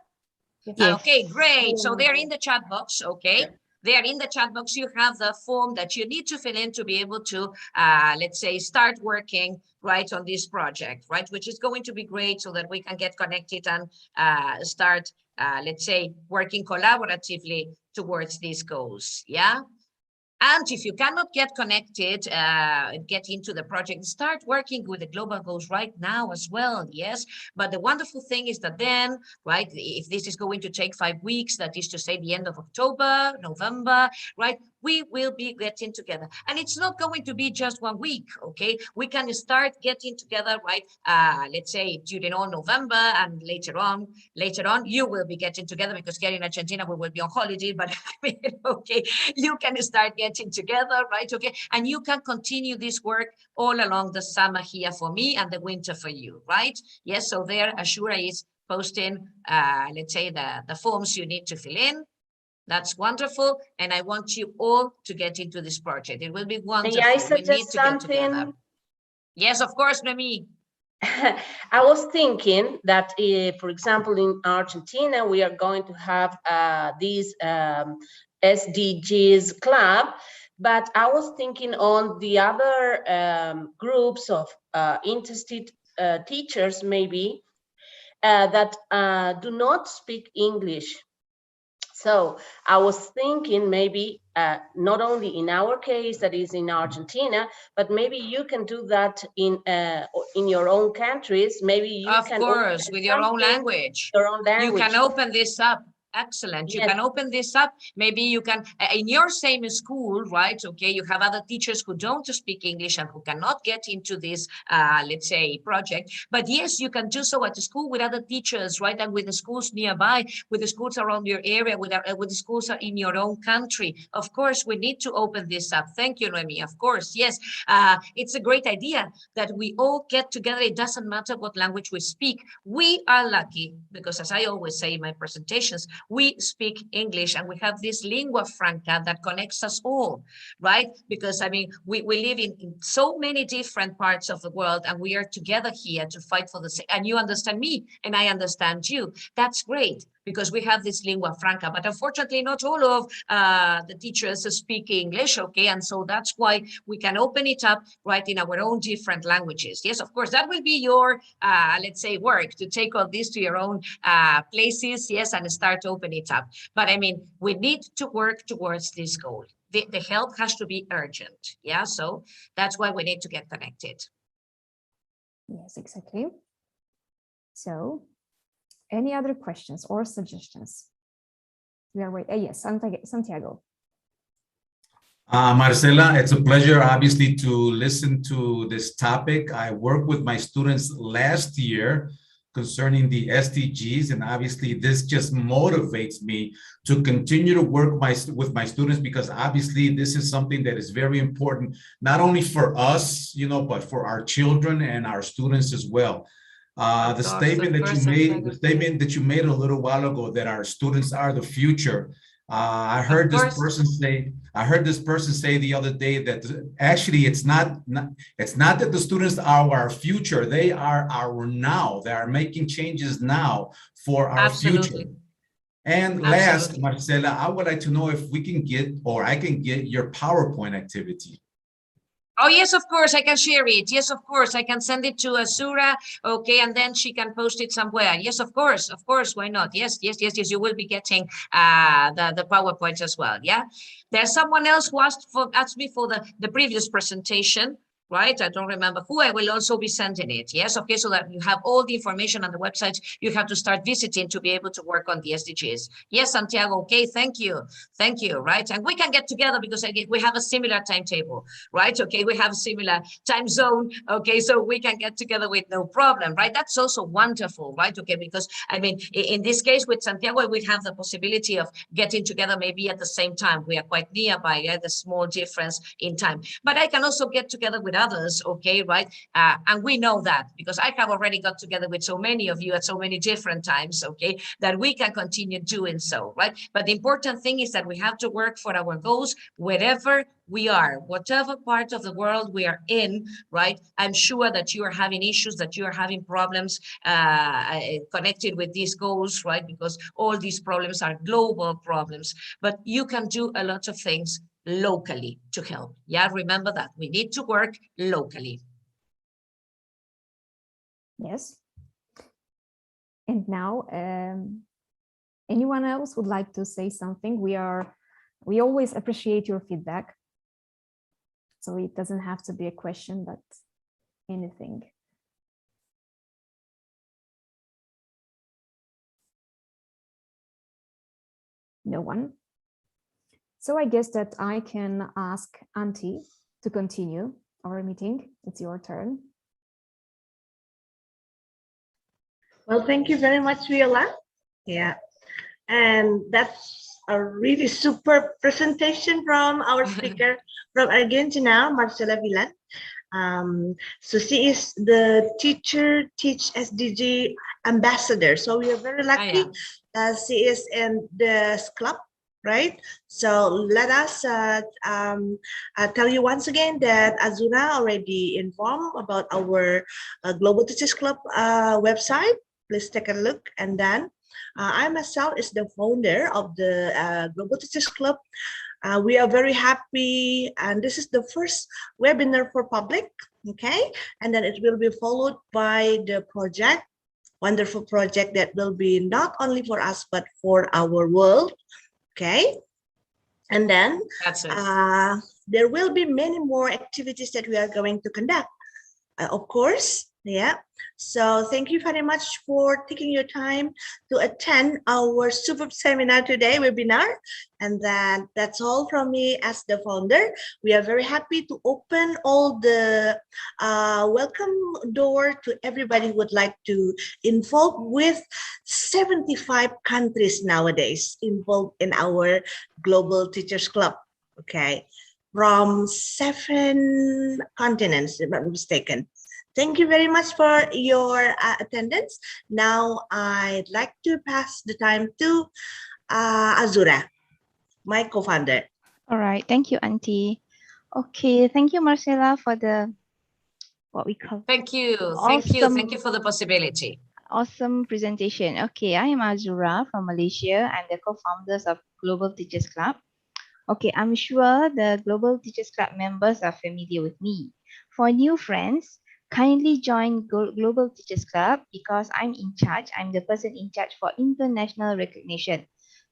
Yes. Okay, great. So they're in the chat box, okay? Yeah. There in the chat box, you have the form that you need to fill in to be able to, let's say, start working right on this project, right? Which is going to be great so that we can get connected and start, let's say, working collaboratively towards these goals, yeah? And if you cannot get connected, get into the project, start working with the global goals right now as well, yes? But the wonderful thing is that then, right, if this is going to take 5 weeks, that is to say the end of October, November, right, we will be getting together. And it's not going to be just 1 week, okay? We can start getting together, right, let's say during all November, and later on, you will be getting together because here in Argentina, we will be on holiday, but I mean, okay, you can start getting together, right, okay? And you can continue this work all along the summer here for me and the winter for you, right? Yes, so there, Ashura is posting, let's say, the forms you need to fill in. That's wonderful, and I want you all to get into this project. It will be wonderful. May I we suggest need to something? get together. Yes, of course, Noemi. I was thinking that, for example, in Argentina, we are going to have this SDGs club, but I was thinking on the other groups of interested teachers, maybe, that do not speak English. So I was thinking maybe not only in our case, that is in Argentina, but maybe you can do that in your own countries. Maybe you can, of course, with your own language. Your own language. You can open this up. Excellent. You can open this up. Maybe you can, in your same school, right? Okay, you have other teachers who don't speak English and who cannot get into this, let's say, project. But yes, you can do so at the school with other teachers, right? And with the schools nearby, with the schools around your area, with the schools in your own country. Of course, we need to open this up. Thank you, Noemi. Of course, yes. It's a great idea that we all get together. It doesn't matter what language we speak. We are lucky because, as I always say in my presentations, we speak English and we have this lingua franca that connects us all, right? Because I mean, we live in so many different parts of the world and we are together here to fight for the same, and you understand me and I understand you. That's great because we have this lingua franca, but unfortunately not all of the teachers speak English, okay? And so that's why we can open it up, right, in our own different languages. Yes, of course, that will be your, let's say, work to take all this to your own places, yes, and start opening it up. But I mean, we need to work towards this goal. The help has to be urgent, yeah? So that's why we need to get connected. Yes, exactly. So, any other questions or suggestions? We are waiting. Yes, Santiago. Marcela, it's a pleasure, obviously, to listen to this topic. I worked with my students last year concerning the SDGs. And obviously this just motivates me to continue to work with my students, because obviously this is something that is very important, not only for us, but for our children and our students as well. The statement that you made a little while ago, that our students are the future. I heard this person say the other day that actually it's not that the students are our future, they are our now. They are making changes now for our future. And last, Marcela, I would like to know if we can get, or I can get, your PowerPoint activity. Oh, yes, of course, I can share it. Yes, of course, I can send it to Azura, okay, and then she can post it somewhere. Yes, of course, why not? Yes, you will be getting the PowerPoint as well, yeah? There's someone else who asked me for the previous presentation, right? I don't remember who. I will also be sending it. Yes, okay, so that you have all the information on the website you have to start visiting to be able to work on the SDGs. Yes, Santiago, okay, thank you, right? And we can get together because we have a similar timetable, right? Okay, we have a similar time zone, okay, so we can get together with no problem, right? That's also wonderful, right? Okay, because I mean, in this case with Santiago, we have the possibility of getting together maybe at the same time. We are quite nearby, yeah, the small difference in time. But I can also get together with others, okay, right? And we know that because I have already got together with so many of you at so many different times, okay, that we can continue doing so, right? But the important thing is that we have to work for our goals wherever we are, whatever part of the world we are in, right? I'm sure that you are having issues, that you are having problems connected with these goals, right? Because all these problems are global problems, but you can do a lot of things locally to help. Yeah, remember that we need to work locally. Yes. And now, anyone else would like to say something? We always appreciate your feedback. So it doesn't have to be a question, but anything. No one? So I guess that I can ask Auntie to continue our meeting. It's your turn. Well, thank you very much, Viola. Yeah, and that's a really super presentation from our speaker from Argentina, Marcela Villan. So she is the Teach SDG ambassador. So we are very lucky that she is in this club. Right, so let us tell you once again that Azura already informed about our Global Teachers Club website. Please take a look. And then I myself is the founder of the Global Teachers Club. We are very happy, and this is the first webinar for public, okay? And then it will be followed by the project, wonderful project that will be not only for us, but for our world. Okay, and then there will be many more activities that we are going to conduct, of course. Yeah, so thank you very much for taking your time to attend our super seminar today, webinar. And then that's all from me as the founder. We are very happy to open all the welcome door to everybody who would like to involve with 75 countries nowadays involved in our Global Teachers Club. Okay, from 7 continents, if I'm not mistaken. Thank you very much for your attendance. Now I'd like to pass the time to Azura, my co-founder. All right, thank you, Auntie. Okay, thank you, Marcela, for the what we call. Thank you for the possibility. Awesome presentation. Okay, I am Azura from Malaysia. I'm the co-founders of Global Teachers Club. Okay, I'm sure the Global Teachers Club members are familiar with me. For new friends, kindly join Global Teachers Club because I'm the person in charge for international recognition.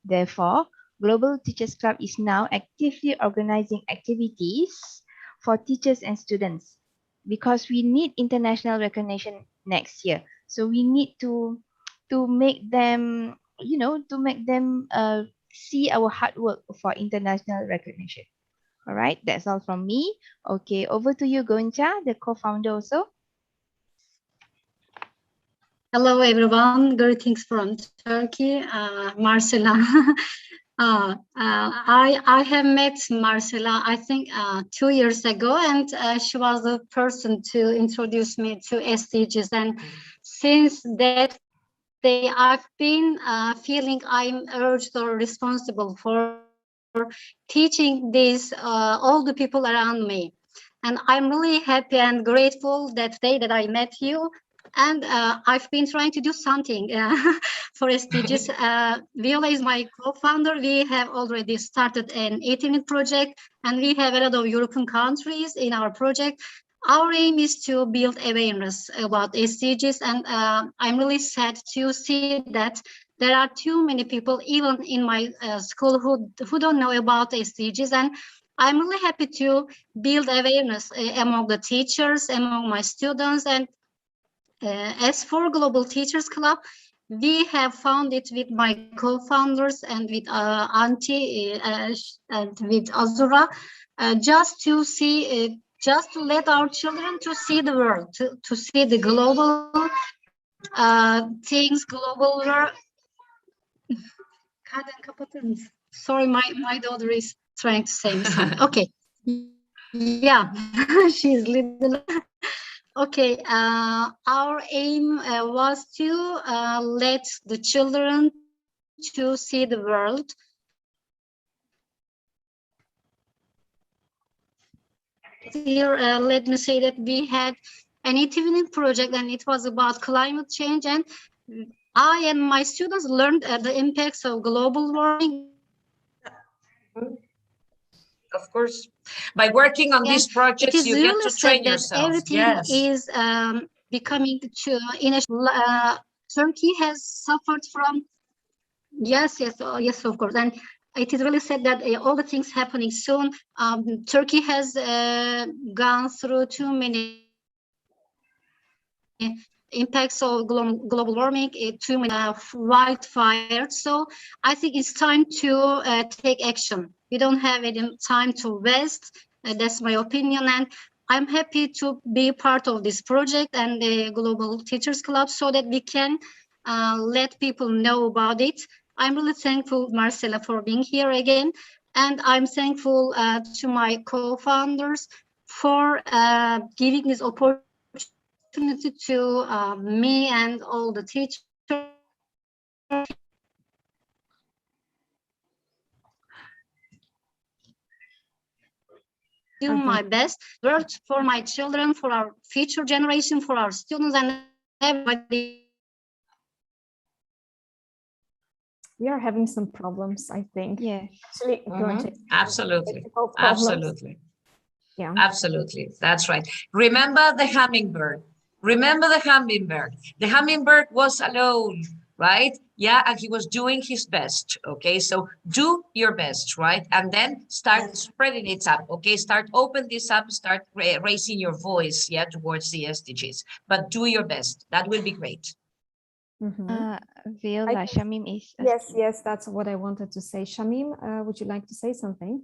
Therefore, Global Teachers Club is now actively organizing activities for teachers and students because we need international recognition next year. So we need to make them, see our hard work for international recognition. All right, that's all from me. Okay, over to you, Goncha, the co-founder also. Hello, everyone. Greetings from Turkey. Marcela. I have met Marcela, I think, 2 years ago, and she was the person to introduce me to SDGs. And since that day, I've been feeling I'm urged or responsible for teaching these all the people around me. And I'm really happy and grateful that day that I met you. And I've been trying to do something for SDGs. Viola is my co-founder. We have already started an 18-minute project, and we have a lot of European countries in our project. Our aim is to build awareness about SDGs, and I'm really sad to see that there are too many people, even in my school, who don't know about SDGs. And I'm really happy to build awareness among the teachers, among my students. And as for Global Teachers Club, we have found it with my co-founders and with Auntie and with Azura, just to see, just to let our children to see the world, to see the global things, global world. Sorry, my daughter is trying to say me something. Okay. Yeah, she's little. Okay, our aim was to let the children to see the world. Here, let me say that we had an evening project, and it was about climate change, and I and my students learned the impacts of global warming. Of course, by working on these projects, you get to train yourself. Everything Yes. is becoming in a Turkey has suffered from. Yes, yes, of course, and it is really sad that all the things happening soon. Turkey has gone through too many impacts of global warming, too many wildfires. So I think it's time to take action. We don't have any time to waste. That's my opinion, and I'm happy to be part of this project and the Global Teachers Club so that we can let people know about it. I'm really thankful, Marcela, for being here again, and I'm thankful to my co-founders for giving this opportunity to me and all the teachers. Do my best, work for my children, for our future generation, for our students, and everybody. We are having some problems, I think. Yeah. Actually, Absolutely. Problems. Absolutely. Yeah. Absolutely. That's right. Remember the hummingbird. Remember the hummingbird. The hummingbird was alone, right? Yeah, and he was doing his best. Okay, so do your best, right? And then start spreading it up. Okay, start open this up, start raising your voice, yeah, towards the SDGs. But do your best. That will be great. Viola, Shamim is. Yes, that's what I wanted to say. Shamim, would you like to say something?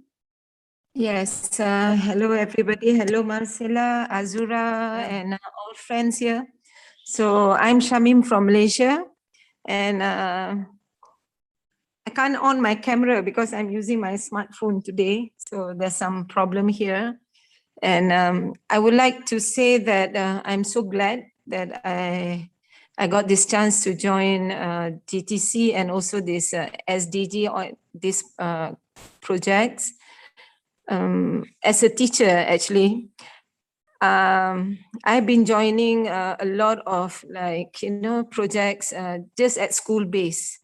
Yes, hello everybody. Hello Marcela, Azura, and all friends here. So I'm Shamim from Malaysia, and I can't on my camera because I'm using my smartphone today. So there's some problem here. And I would like to say that I'm so glad that I got this chance to join GTC and also this SDG or this projects. As a teacher, actually, I've been joining a lot of projects just at school base.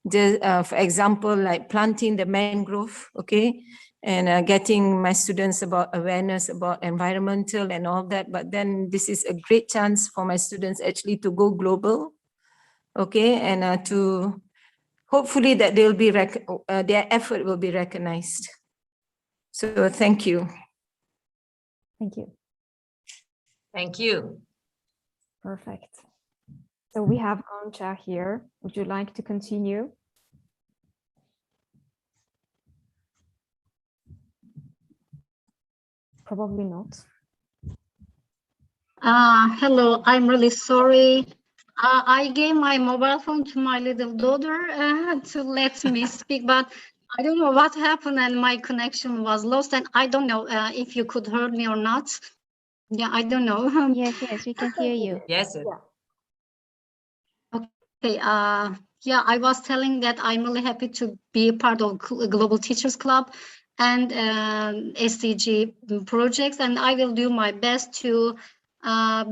Just, for example, like planting the mangrove, okay, and getting my students about awareness about environmental and all that. But then this is a great chance for my students actually to go global, okay, and to hopefully that they'll be their effort will be recognized. So thank you. Thank you. Thank you. Perfect. So we have Anja here. Would you like to continue? Probably not. Hello, I'm really sorry. I gave my mobile phone to my little daughter to let me speak, but I don't know what happened and my connection was lost. And I don't know if you could hear me or not. Yeah, I don't know. Yes, yes, we can hear you. Yes. Okay. Yeah, I was telling that I'm really happy to be a part of Global Teachers Club and SDG projects, and I will do my best to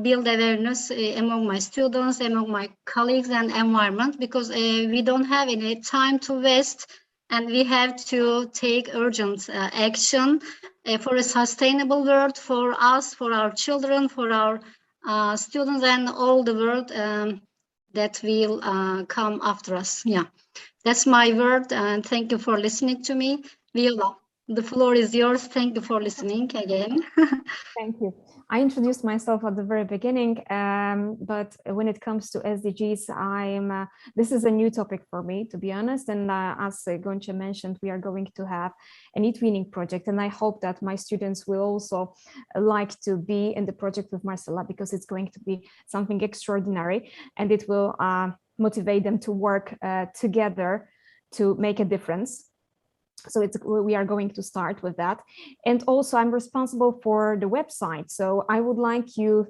build awareness among my students, among my colleagues and environment, because we don't have any time to waste, and we have to take urgent action for a sustainable world for us, for our children, for our students, and all the world that will come after us. Yeah, that's my word, and thank you for listening to me. Viola, the floor is yours. Thank you for listening again. Thank you. I introduced myself at the very beginning, but when it comes to SDGs, this is a new topic for me, to be honest. And as Goncha mentioned, we are going to have an e-twinning project, and I hope that my students will also like to be in the project with Marcela, because it's going to be something extraordinary, and it will motivate them to work together to make a difference. So we are going to start with that. And also I'm responsible for the website. So I would like to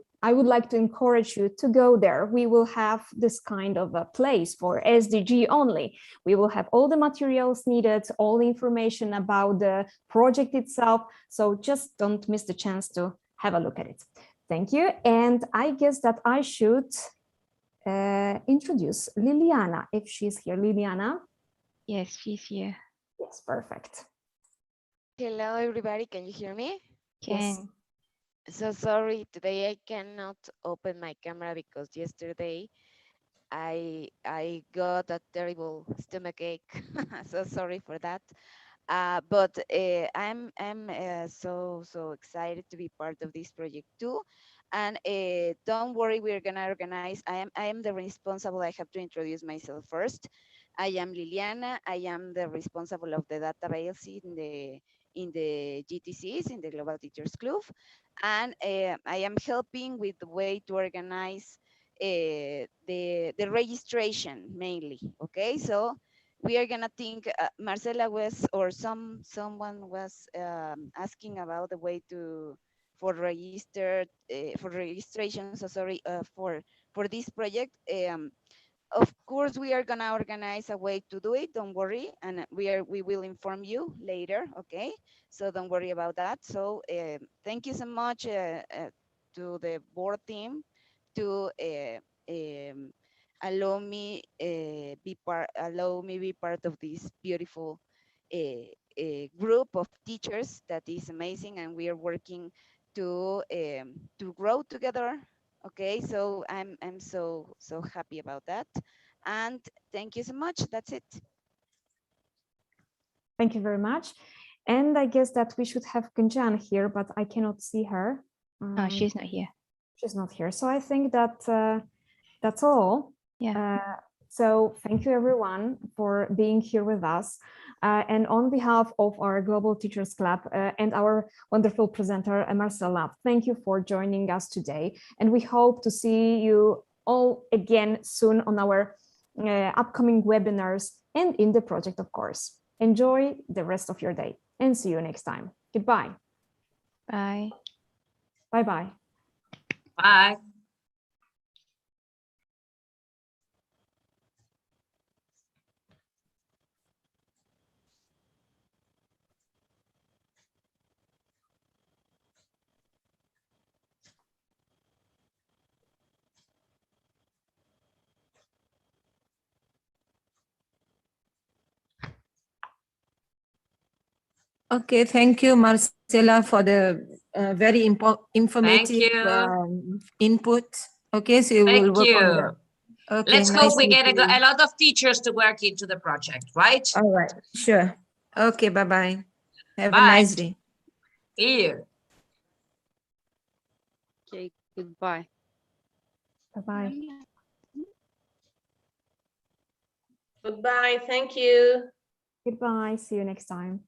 encourage you to go there. We will have this kind of a place for SDG only. We will have all the materials needed, all the information about the project itself. So just don't miss the chance to have a look at it. Thank you. And I guess that I should introduce Liliana, if she's here. Liliana? Yes, she's here. Yes, perfect. Hello, everybody. Can you hear me? Can. So sorry, today I cannot open my camera because yesterday I got a terrible stomach ache. So sorry for that. But I'm so excited to be part of this project too. And don't worry, we're gonna organize. I am the responsible. I have to introduce myself first. I am Liliana. I am the responsible of the database in the GTCs, in the Global Teachers Club, and I am helping with the way to organize the registration mainly. Okay, so we are gonna think. Marcela was, or someone was asking about the way to for registration. So sorry for this project. Of course, we are gonna organize a way to do it. Don't worry, and we will inform you later. Okay, so don't worry about that. So thank you so much to the board team to allow me be part of this beautiful group of teachers that is amazing, and we are working to grow together. Okay, so I'm so happy about that, and thank you so much. That's it. Thank you very much. And I guess that we should have Gunjan here, but I cannot see her. No, she's not here. She's not here. So I think that that's all. Yeah. So thank you everyone for being here with us. And on behalf of our Global Teachers Club and our wonderful presenter, Marcela, thank you for joining us today. And we hope to see you all again soon on our upcoming webinars and in the project, of course. Enjoy the rest of your day and see you next time. Goodbye. Bye. Bye-bye. Bye. Okay, thank you, Marcela, for the very informative input. Okay, so we will work on that. Okay, Let's hope we get meeting you. a lot of teachers to work into the project, right? All right, sure. Okay, bye-bye. Have a Bye. nice day. See you. Okay, goodbye. Bye-bye. Goodbye. Thank you. Goodbye. See you next time.